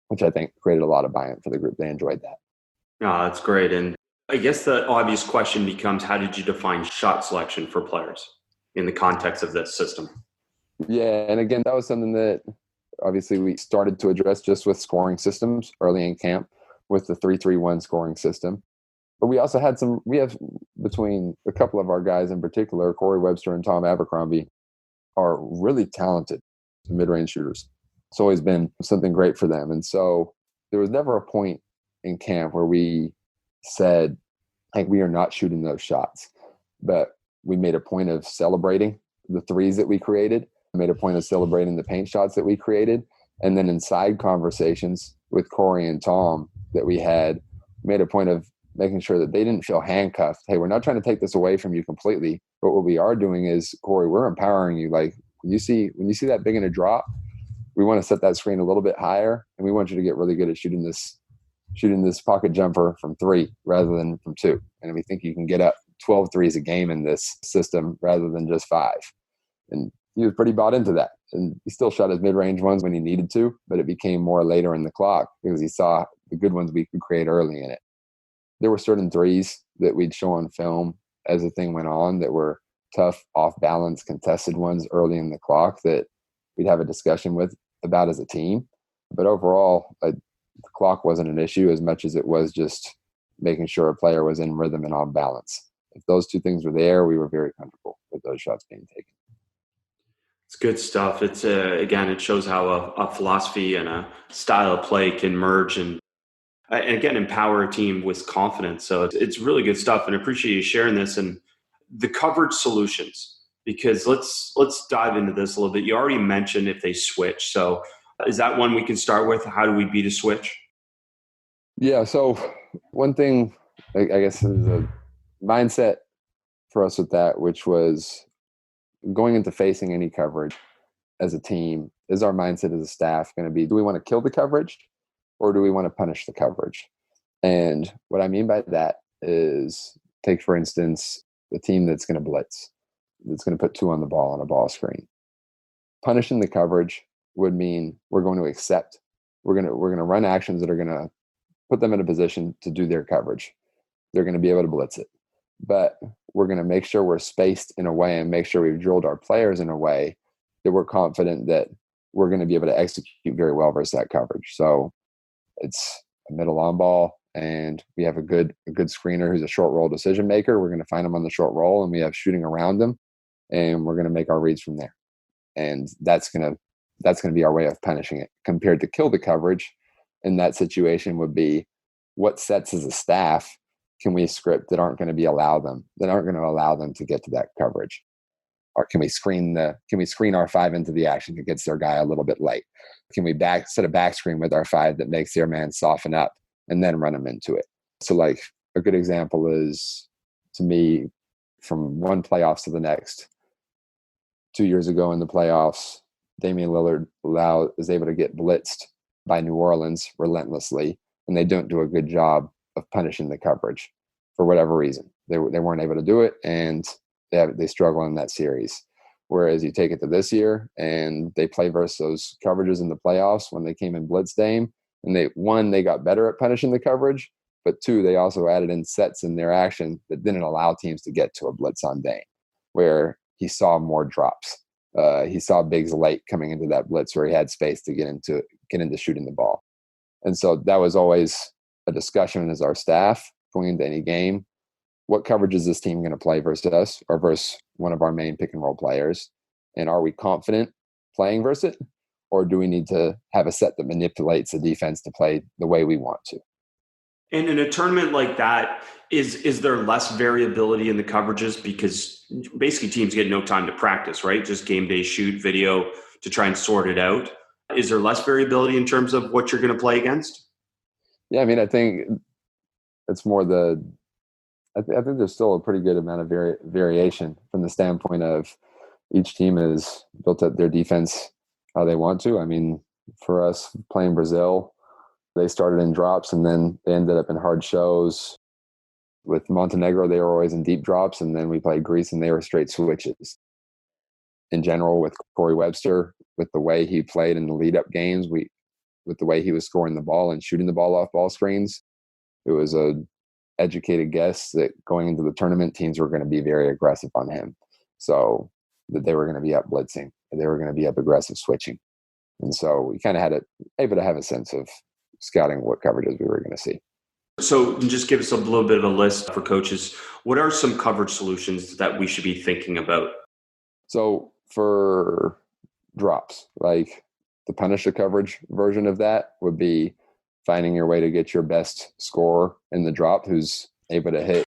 which I think created a lot of buy-in for the group. They enjoyed that. Oh, that's great. And I guess the obvious question becomes, how did you define shot selection for players in the context of this system? Yeah, and again, that was something that obviously we started to address just with scoring systems early in camp with the 3-3-1 scoring system. But we also had we have between a couple of our guys in particular, Corey Webster and Tom Abercrombie, are really talented mid-range shooters. It's always been something great for them. And so there was never a point in camp where we said, like, we are not shooting those shots. But we made a point of celebrating the threes that we created, made a point of celebrating the paint shots that we created. And then in side conversations with Corey and Tom that we had, made a point of making sure that they didn't feel handcuffed. Hey, we're not trying to take this away from you completely, but what we are doing is, Corey, we're empowering you. Like, when you see that big in a drop, we want to set that screen a little bit higher, and we want you to get really good at shooting this pocket jumper from 3 rather than from 2. And we think you can get up 12 threes a game in this system rather than just 5. And he was pretty bought into that. And he still shot his mid-range ones when he needed to, but it became more later in the clock because he saw the good ones we could create early in it. There were certain threes that we'd show on film as the thing went on that were tough, off-balance, contested ones early in the clock that we'd have a discussion about as a team. But overall, the clock wasn't an issue as much as it was just making sure a player was in rhythm and on balance. If those two things were there, we were very comfortable with those shots being taken. It's good stuff. It's again, it shows how a philosophy and a style of play can merge and again, empower a team with confidence. So it's really good stuff, and I appreciate you sharing this and the coverage solutions, because let's dive into this a little bit. You already mentioned if they switch. So is that one we can start with? How do we beat a switch? Yeah. So one thing, I guess, is a mindset for us with that, which was going into facing any coverage as a team. Is our mindset as a staff going to be, do we want to kill the coverage or do we want to punish the coverage? And what I mean by that is, take, for instance, the team that's going to blitz, that's going to put 2 on the ball on a ball screen. Punishing the coverage would mean we're going to accept, we're going to run actions that are going to put them in a position to do their coverage. They're going to be able to blitz it. But we're going to make sure we're spaced in a way and make sure we've drilled our players in a way that we're confident that we're going to be able to execute very well versus that coverage. So it's a middle on ball, and we have a good screener who's a short roll decision maker. We're going to find him on the short roll, and we have shooting around him, and we're going to make our reads from there. And that's going to be our way of punishing it. Compared to kill the coverage in that situation would be, what sets as a staff can we script that aren't going to allow them to get to that coverage? Or can we screen our 5 into the action that gets their guy a little bit late? Can we set a back screen with our 5 that makes their man soften up and then run them into it? So, like, a good example is, to me, from one playoffs to the next. 2 years ago in the playoffs, Damian Lillard is able to get blitzed by New Orleans relentlessly, and they don't do a good job of punishing the coverage for whatever reason. They weren't able to do it, and they struggle in that series. Whereas you take it to this year, and they play versus those coverages in the playoffs when they came in blitz Dame, and they got better at punishing the coverage, but 2, they also added in sets in their action that didn't allow teams to get to a blitz on Dame, where he saw more drops. He saw bigs late coming into that blitz where he had space to get into shooting the ball. And so that was always a discussion as our staff going into any game. What coverage is this team going to play versus us or versus one of our main pick and roll players? And are we confident playing versus it? Or do we need to have a set that manipulates the defense to play the way we want to? And in a tournament like that, is there less variability in the coverages? Because basically teams get no time to practice, right? Just game day shoot video to try and sort it out. Is there less variability in terms of what you're going to play against? Yeah, I mean, I think it's more I think there's still a pretty good amount of variation from the standpoint of each team has built up their defense how they want to. I mean, for us playing Brazil, they started in drops and then they ended up in hard shows. With Montenegro, they were always in deep drops, and then we played Greece and they were straight switches. In general, with Corey Webster, with the way he played in the lead-up games, with the way he was scoring the ball and shooting the ball off ball screens, it was a educated guess that going into the tournament, teams were going to be very aggressive on him. So that they were going to be up blitzing, and they were going to be up aggressive switching. And so we kind of able to have a sense of scouting what coverages we were going to see. So just give us a little bit of a list for coaches. What are some coverage solutions that we should be thinking about? So for drops, like the punish the coverage version of that would be finding your way to get your best scorer in the drop who's able to hit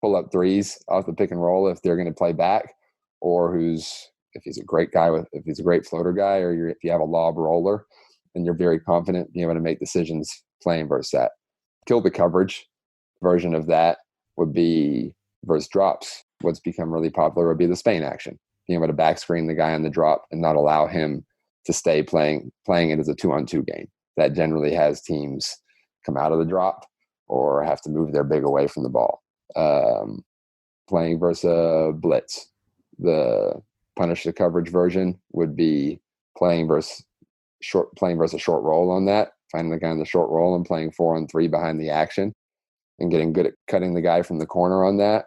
pull up threes off the pick and roll if they're going to play back, or if he's a great if he's a great floater guy, or if you have a lob roller and you're very confident being able to make decisions playing versus that. Kill the coverage version of that would be versus drops. What's become really popular would be the Spain action, being able to back screen the guy on the drop and not allow him to stay playing it as a 2-on-2 game. That generally has teams come out of the drop or have to move their big away from the ball. Playing versus a blitz. The punish the coverage version would be playing versus a short roll on that, finding the guy on the short roll and playing 4-on-3 behind the action and getting good at cutting the guy from the corner on that.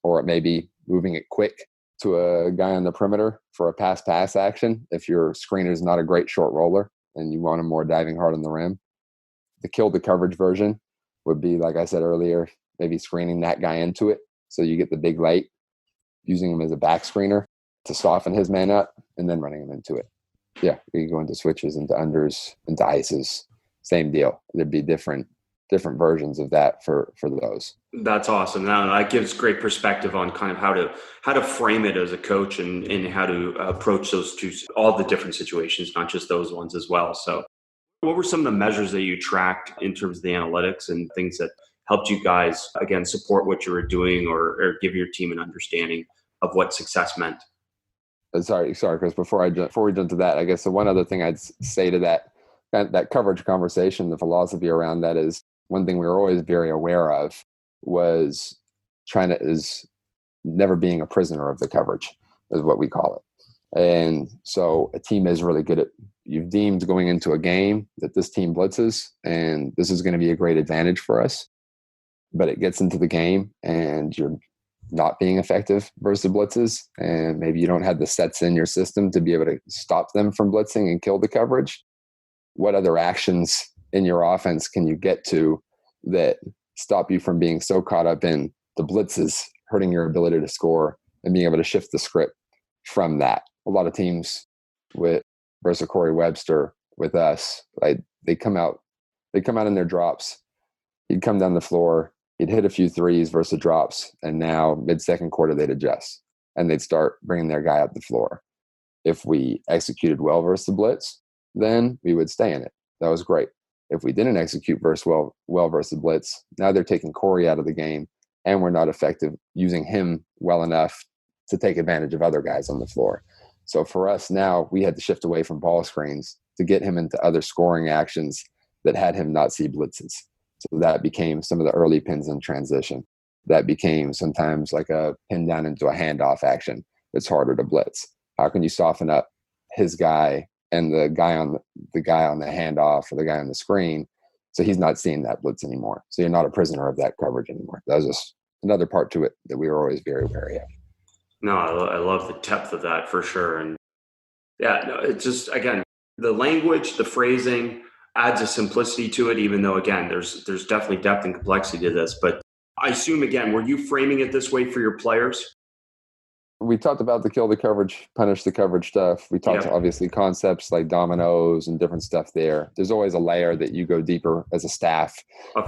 Or it may be moving it quick to a guy on the perimeter for a pass action if your screener is not a great short roller and you want him more diving hard on the rim. The kill the coverage version would be, like I said earlier, maybe screening that guy into it so you get the big late, using him as a back screener to soften his man up, and then running him into it. Yeah, you go into switches, into unders, into ices, same deal. There'd be different versions of that for those. That's awesome. Now that gives great perspective on kind of how to frame it as a coach and how to approach all the different situations, not just those ones as well. So what were some of the measures that you tracked in terms of the analytics and things that helped you guys, again, support what you were doing or give your team an understanding of what success meant? Sorry, Chris, before we jump to that, I guess the one other thing I'd say to that coverage conversation, the philosophy around that is one thing we were always very aware of was never being a prisoner of the coverage is what we call it. And so a team is really good at, you've deemed going into a game that this team blitzes and this is going to be a great advantage for us, but it gets into the game and you're not being effective versus blitzes, and maybe you don't have the sets in your system to be able to stop them from blitzing and kill the coverage. What other actions in your offense can you get to that stop you from being so caught up in the blitzes hurting your ability to score and being able to shift the script from that? A lot of teams versus Corey Webster with us, like they come out in their drops. He'd come down the floor, he'd hit a few threes versus drops, and now mid-second quarter they'd adjust and they'd start bringing their guy up the floor. If we executed well versus the blitz, then we would stay in it. That was great. If we didn't execute well versus the blitz, now they're taking Corey out of the game and we're not effective using him well enough to take advantage of other guys on the floor. So for us now, we had to shift away from ball screens to get him into other scoring actions that had him not see blitzes. So that became some of the early pins in transition. That became sometimes like a pin down into a handoff action that's harder to blitz. How can you soften up his guy and the guy on the handoff or the guy on the screen so he's not seeing that blitz anymore? So you're not a prisoner of that coverage anymore. That was just another part to it that we were always very wary of. No, I love the depth of that for sure. And yeah, no, it's just, again, the language, the phrasing adds a simplicity to it, even though, again, there's definitely depth and complexity to this. But I assume, again, were you framing it this way for your players? We talked about the kill the coverage, punish the coverage stuff. We talked obviously concepts like Dominos and different stuff there. There's always a layer that you go deeper as a staff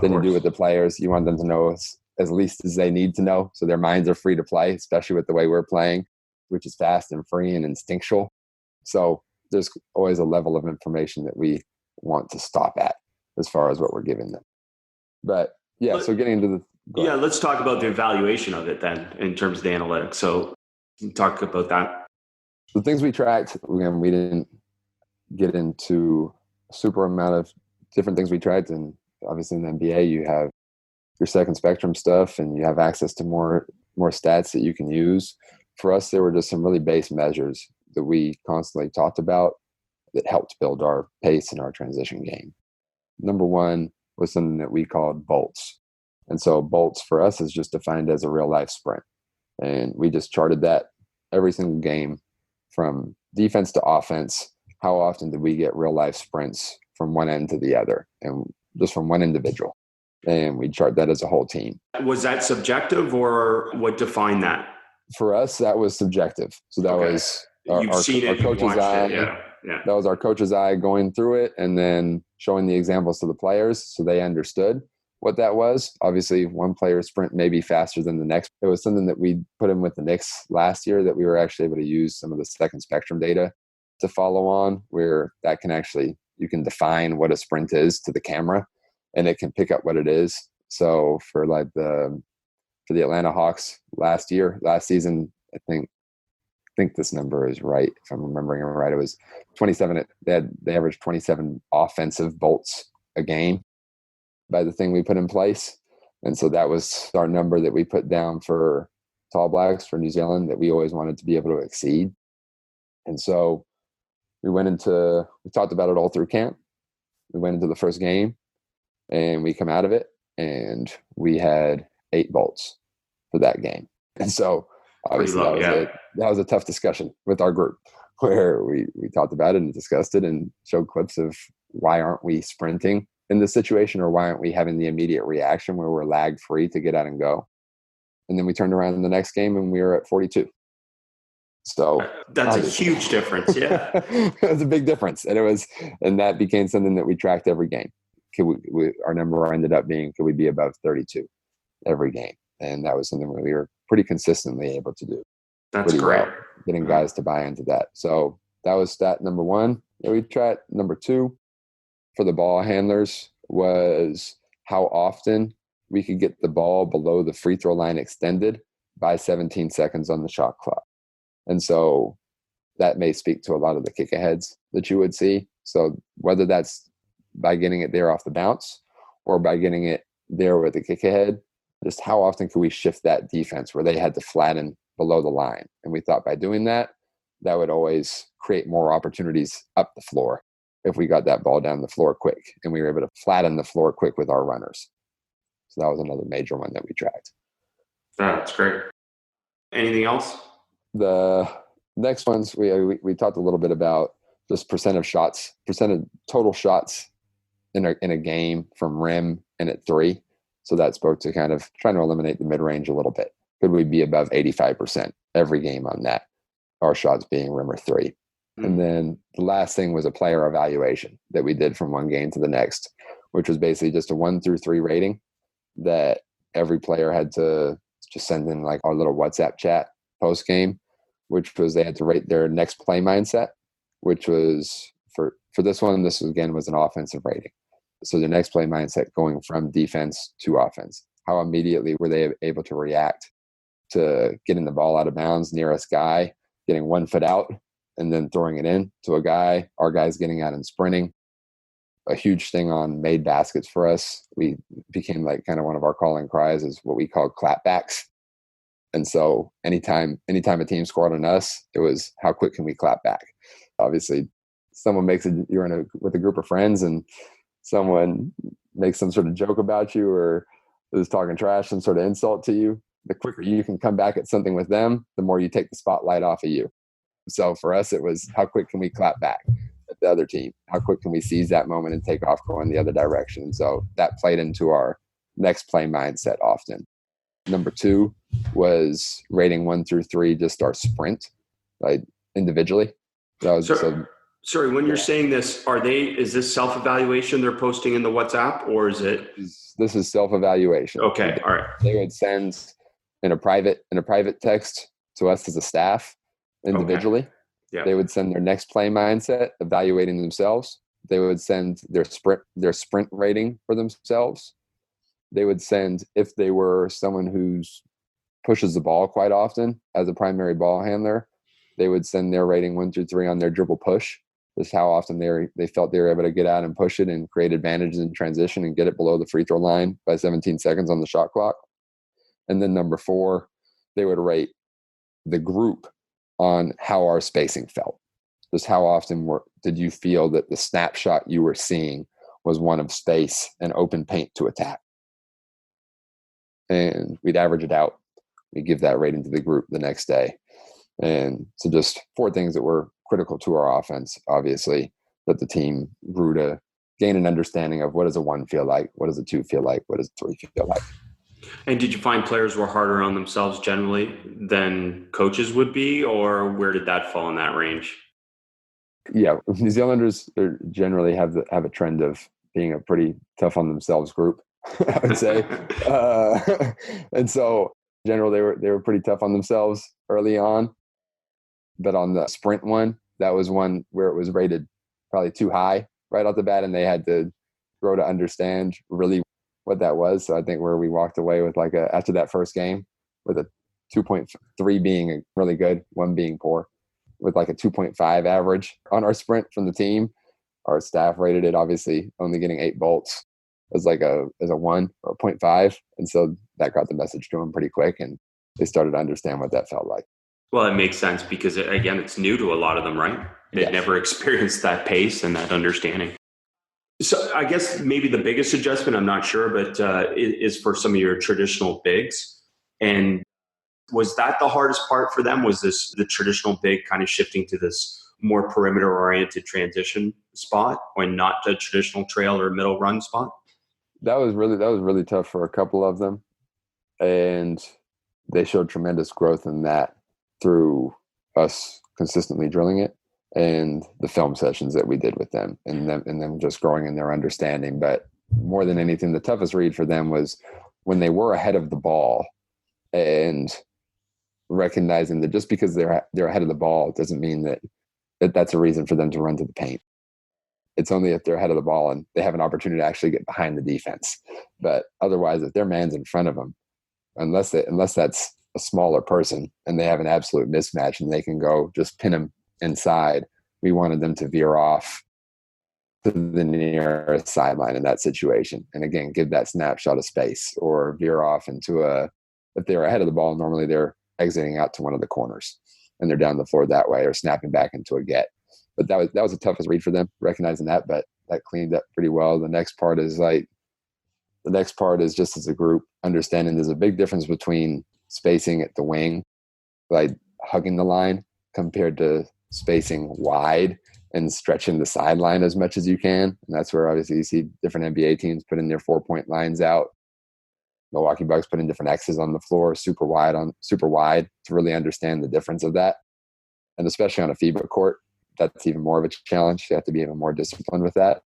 than you do with the players. You want them to know as least as they need to know, so their minds are free to play, especially with the way we're playing, which is fast and free and instinctual. So there's always a level of information that we want to stop at as far as what we're giving them. But yeah, so getting into let's talk about the evaluation of it then in terms of the analytics. So talk about that. The things we tracked, again, we didn't get into a super amount of different things we tracked. And obviously in the NBA, you have your second spectrum stuff and you have access to more stats that you can use. For us, there were just some really base measures that we constantly talked about that helped build our pace and our transition game. Number one was something that we called bolts. And so bolts for us is just defined as a real life sprint. And we just charted that every single game from defense to offense. How often did we get real life sprints from one end to the other and just from one individual? and we chart that as a whole team. Was that subjective, or what defined that? For us, that was subjective. So that was our coach's eye. Yeah. That was our coach's eye going through it and then showing the examples to the players so they understood what that was. Obviously, one player's sprint may be faster than the next. It was something that we put in with the Knicks last year that we were actually able to use some of the second spectrum data to follow on, where that can actually, you can define what a sprint is to the camera and it can pick up what it is. So for the Atlanta Hawks last season, I think this number is right. If I'm remembering it right, it was 27. They averaged 27 offensive bolts a game by the thing we put in place. And so that was our number that we put down for Tall Blacks for New Zealand that we always wanted to be able to exceed. And so we talked about it all through camp. We went into the first game and we come out of it and we had 8 bolts for that game. And so obviously that was a tough discussion with our group where we talked about it and discussed it and showed clips of why aren't we sprinting in this situation, or why aren't we having the immediate reaction where we're lag free to get out and go. And then we turned around in the next game and we were at 42. So that's a huge difference. Yeah. It was a big difference. And that became something that we tracked every game. Our number ended up being, could we be above 32 every game? And that was something we were pretty consistently able to do. That's great. Well, getting guys to buy into that. So that was stat number 1 that we tracked. Number 2 for the ball handlers was how often we could get the ball below the free throw line extended by 17 seconds on the shot clock. And so that may speak to a lot of the kick aheads that you would see. So whether that's by getting it there off the bounce or by getting it there with the kick ahead, just how often could we shift that defense where they had to flatten below the line? And we thought by doing that, that would always create more opportunities up the floor if we got that ball down the floor quick and we were able to flatten the floor quick with our runners. So that was another major one that we tracked. That's great. Anything else? The next ones, we talked a little bit about just percent of total shots in a game from rim and at 3. So that spoke to kind of trying to eliminate the mid-range a little bit. Could we be above 85% every game on that? Our shots being rim or 3. Mm-hmm. And then the last thing was a player evaluation that we did from one game to the next, which was basically just a 1 through 3 rating that every player had to just send in like our little WhatsApp chat post game, which was they had to rate their next play mindset, which was for this one, was an offensive rating. So their next play mindset going from defense to offense. How immediately were they able to react to getting the ball out of bounds, nearest guy, getting 1 foot out, and then throwing it in to a guy, our guys getting out and sprinting. A huge thing on made baskets for us. We became like kind of one of our calling cries is what we call clapbacks. And so anytime a team scored on us, it was how quick can we clap back? Obviously, someone you're with a group of friends and someone makes some sort of joke about you or is talking trash, some sort of insult to you, the quicker you can come back at something with them, the more you take the spotlight off of you. So for us, it was how quick can we clap back at the other team? How quick can we seize that moment and take off going the other direction? And so that played into our next play mindset often. Number 2 was rating 1 through 3, just our sprint, like individually. That was sorry, when you're saying this, is this self-evaluation they're posting in the WhatsApp, or is it? This is self-evaluation. Okay. All right. They would send in a private text to us as a staff individually. Okay. Yeah. They would send their next play mindset, evaluating themselves. They would send their sprint rating for themselves. They would send, if they were someone who's pushes the ball quite often as a primary ball handler, they would send their rating 1 through 3 on their dribble push. Just how often they felt they were able to get out and push it and create advantages in transition and get it below the free throw line by 17 seconds on the shot clock. And then number 4, they would rate the group on how our spacing felt. Just how often did you feel that the snapshot you were seeing was one of space and open paint to attack? And we'd average it out. We'd give that rating to the group the next day. And so just 4 things that were critical to our offense, obviously, that the team grew to gain an understanding of what does a 1 feel like, what does a 2 feel like, what does a 3 feel like. And did you find players were harder on themselves generally than coaches would be, or where did that fall in that range? Yeah, New Zealanders generally have a trend of being a pretty tough on themselves group, I would say. And so, in general, they were pretty tough on themselves early on. But on the sprint one, that was one where it was rated probably too high right off the bat, and they had to grow to understand really what that was. So I think where we walked away with after that first game with a 2.3 being really good, 1 being poor, with like a 2.5 average on our sprint from the team. Our staff rated it obviously only getting 8 bolts as a 1 or a 0.5. And so that got the message to them pretty quick, and they started to understand what that felt like. Well, it makes sense because, again, it's new to a lot of them, right? They've never experienced that pace and that understanding. So I guess maybe the biggest adjustment, I'm not sure, but is for some of your traditional bigs. And was that the hardest part for them? Was the traditional big kind of shifting to this more perimeter-oriented transition spot, or not a traditional trail or middle run spot? That was really tough for a couple of them, and they showed tremendous growth in that through us consistently drilling it and the film sessions that we did with them, and them just growing in their understanding. But more than anything, the toughest read for them was when they were ahead of the ball, and recognizing that just because they're ahead of the ball doesn't mean that's a reason for them to run to the paint. It's only if they're ahead of the ball and they have an opportunity to actually get behind the defense. But otherwise, if their man's in front of them, unless that's a smaller person and they have an absolute mismatch and they can go just pin them inside, we wanted them to veer off to the nearest sideline in that situation. And again, give that snapshot of space, or veer off into if they're ahead of the ball, normally they're exiting out to one of the corners and they're down the floor that way, or snapping back into a get. But that was the toughest read for them, recognizing that, but that cleaned up pretty well. The next part is just as a group understanding there's a big difference between spacing at the wing, like hugging the line, compared to spacing wide and stretching the sideline as much as you can. And that's where obviously you see different NBA teams put in their 4-point lines out. Milwaukee Bucks put in different X's on the floor, super wide to really understand the difference of that. And especially on a FIBA court, that's even more of a challenge. You have to be even more disciplined with that.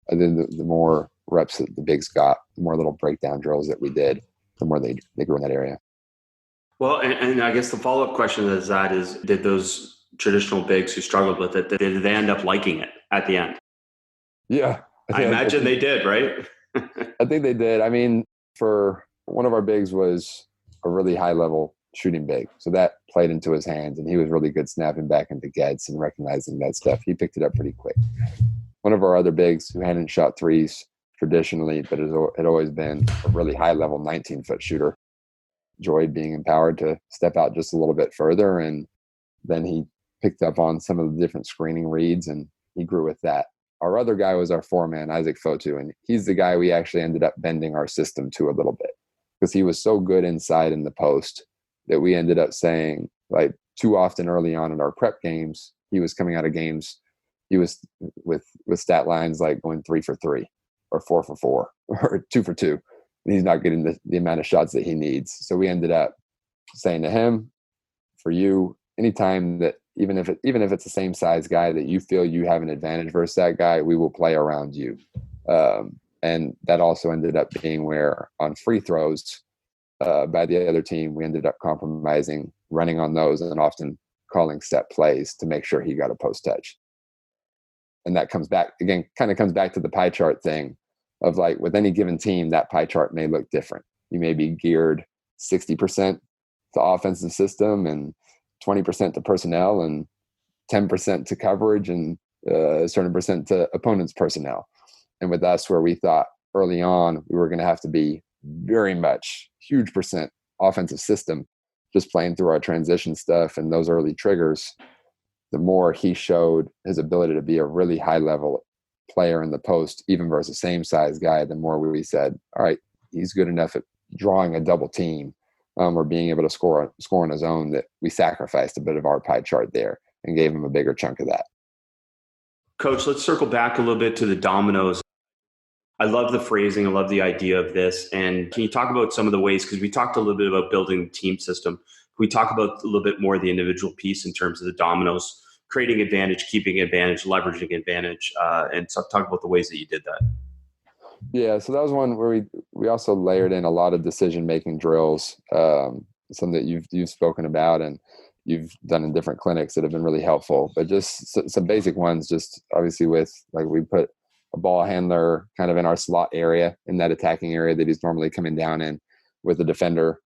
And then the more reps that the bigs got, the more little breakdown drills that we did, the more they grew in that area. Well, and I guess the follow-up question is did those traditional bigs who struggled with it, did they end up liking it at the end? Yeah. I imagine they did, right? I think they did. I mean, for one of our bigs was a really high-level shooting big. So that played into his hands, and he was really good snapping back into gets and recognizing that stuff. He picked it up pretty quick. One of our other bigs who hadn't shot threes traditionally, but had always been a really high-level 19-foot shooter, enjoyed being empowered to step out just a little bit further, and then he picked up on some of the different screening reads, and he grew with that. Our other guy was our 4-man, Isaac Fotu, and he's the guy we actually ended up bending our system to a little bit, because he was so good inside in the post that we ended up saying, like, too often early on in our prep games, he was coming out of games, he was with stat lines like going 3 for 3 or 4 for 4 or 2 for 2. And he's not getting the amount of shots that he needs. So we ended up saying to him, for you, anytime that even if it's the same size guy that you feel you have an advantage versus that guy, we will play around you. And that also ended up being where on free throws by the other team, we ended up compromising, running on those, and often calling set plays to make sure he got a post touch. And that comes back again, kind of comes back to the pie chart thing of, like, with any given team, that pie chart may look different. You may be geared 60% to offensive system and 20% to personnel and 10% to coverage and a certain percent to opponent's personnel. And with us, where we thought early on we were going to have to be very much huge percent offensive system, just playing through our transition stuff and those early triggers, the more he showed his ability to be a really high level player in the post, even versus the same size guy, the more we said, all right, he's good enough at drawing a double team or being able to score on his own, that we sacrificed a bit of our pie chart there and gave him a bigger chunk of that. Coach, let's circle back a little bit to the Dominos. I love the phrasing. I love the idea of this. And can you talk about some of the ways, because we talked a little bit about building the team system. Can we talk about a little bit more of the individual piece in terms of the Dominos, creating advantage, keeping advantage, leveraging advantage, and talk about the ways that you did that? Yeah, so that was one where we also layered in a lot of decision-making drills, something that you've spoken about and you've done in different clinics that have been really helpful. But just some basic ones, just obviously with, like, we put a ball handler kind of in our slot area, in that attacking area that he's normally coming down in, with a defender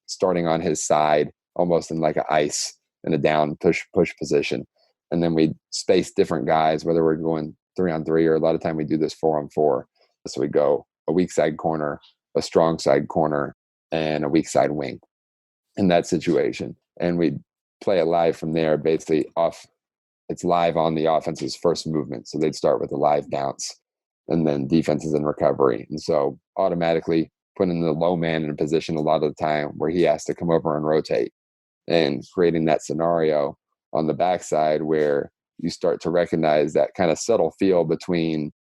starting on his side, almost in like an ice in a down push position. And then we space different guys, whether we're going 3-on-3 or a lot of time we do this 4-on-4. So we go a weak side corner, a strong side corner, and a weak side wing in that situation. And we play it live from there, basically it's live on the offense's first movement. So they'd start with a live bounce and then defense is in recovery. And so automatically putting the low man in a position a lot of the time where he has to come over and rotate, and creating that scenario on the backside where you start to recognize that kind of subtle feel between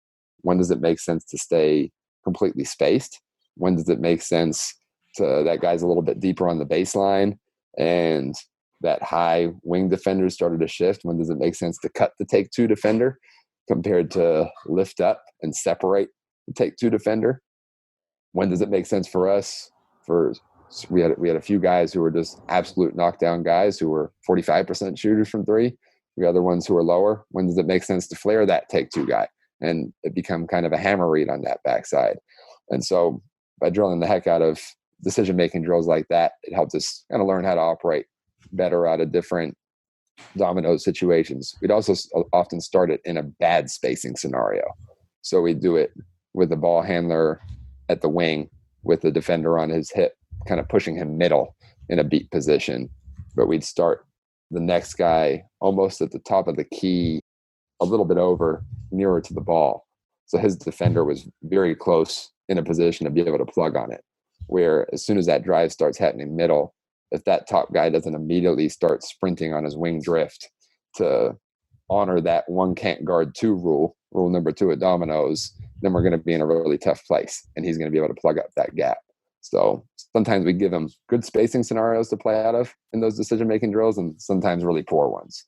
when does it make sense to stay completely spaced? When does it make sense to that guy's a little bit deeper on the baseline and that high wing defender started to shift? When does it make sense to cut the take two defender compared to lift up and separate the take two defender? When does it make sense for us? We had a few guys who were just absolute knockdown guys who were 45% shooters from three. The other ones who are lower. When does it make sense to flare that take two guy? And it become kind of a hammer read on that backside. And so by drilling the heck out of decision-making drills like that, it helped us kind of learn how to operate better out of different domino situations. We'd also often start it in a bad spacing scenario. So we'd do it with the ball handler at the wing with the defender on his hip, kind of pushing him middle in a beat position. But we'd start the next guy almost at the top of the key, a little bit over, nearer to the ball. So his defender was very close in a position to be able to plug on it. Where as soon as that drive starts happening middle, if that top guy doesn't immediately start sprinting on his wing drift to honor that one can't guard two rule number 2 at Dominos, then we're going to be in a really tough place and he's going to be able to plug up that gap. So sometimes we give him good spacing scenarios to play out of in those decision-making drills, and sometimes really poor ones.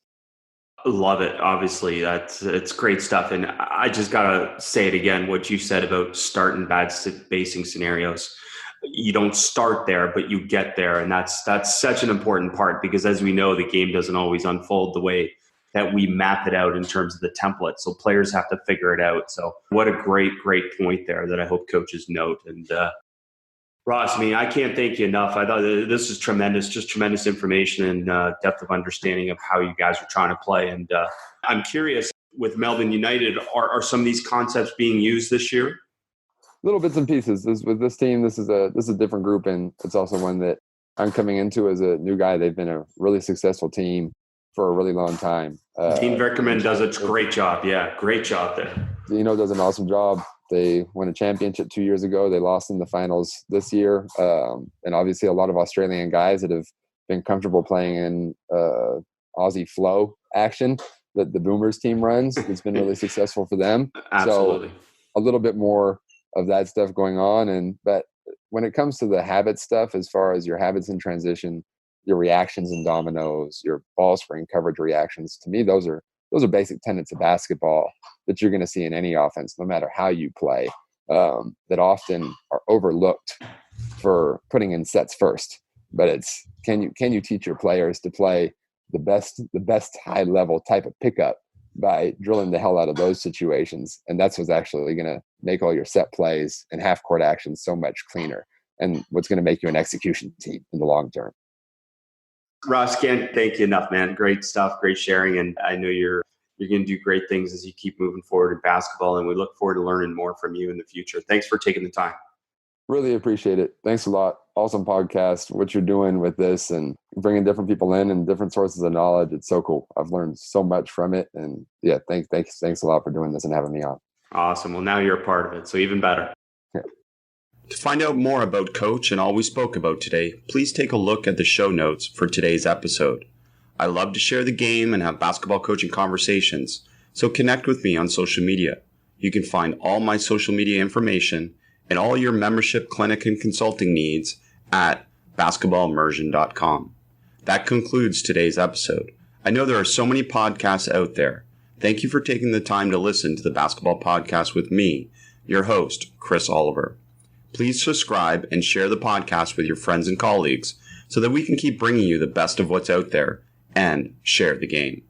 Love it. Obviously, it's great stuff. And I just got to say it again, what you said about starting bad spacing scenarios. You don't start there, but you get there. And that's such an important part, because as we know, the game doesn't always unfold the way that we map it out in terms of the template. So players have to figure it out. So what a great point there that I hope coaches note. And Ross, I mean, I can't thank you enough. I thought this is tremendous, just tremendous information and depth of understanding of how you guys are trying to play. And I'm curious, with Melbourne United, are some of these concepts being used this year? Little bits and pieces. With this team, this is a different group, and it's also one that I'm coming into as a new guy. They've been a really successful team for a really long time. Dean Vickerman does a great job. Yeah, great job there. Dino does an awesome job. They won a championship 2 years ago. They lost in the finals this year. And obviously a lot of Australian guys that have been comfortable playing in Aussie flow action that the Boomers team runs. It's been really successful for them. Absolutely. So a little bit more of that stuff going on. But when it comes to the habit stuff, as far as your habits in transition, your reactions in dominoes, your ball screen coverage reactions, to me, those are basic tenets of basketball that you're going to see in any offense, no matter how you play, that often are overlooked for putting in sets first. But it's can you teach your players to play the best high level type of pickup by drilling the hell out of those situations, and that's what's actually going to make all your set plays and half court actions so much cleaner, and what's going to make you an execution team in the long term. Ross, can't thank you enough, man. Great stuff, great sharing, and I know you're going to do great things as you keep moving forward in basketball, and we look forward to learning more from you in the future. Thanks for taking the time. Really appreciate it. Thanks a lot. Awesome podcast, what you're doing with this and bringing different people in and different sources of knowledge. It's so cool. I've learned so much from it, and yeah, thanks a lot for doing this and having me on. Awesome. Well, now you're a part of it, so even better. Yeah. To find out more about Coach and all we spoke about today, please take a look at the show notes for today's episode. I love to share the game and have basketball coaching conversations, So connect with me on social media. You can find all my social media information and all your membership, clinic, and consulting needs at basketballimmersion.com. That concludes today's episode. I know there are so many podcasts out there. Thank you for taking the time to listen to the Basketball Podcast with me, your host, Chris Oliver. Please subscribe and share the podcast with your friends and colleagues so that we can keep bringing you the best of what's out there and share the game.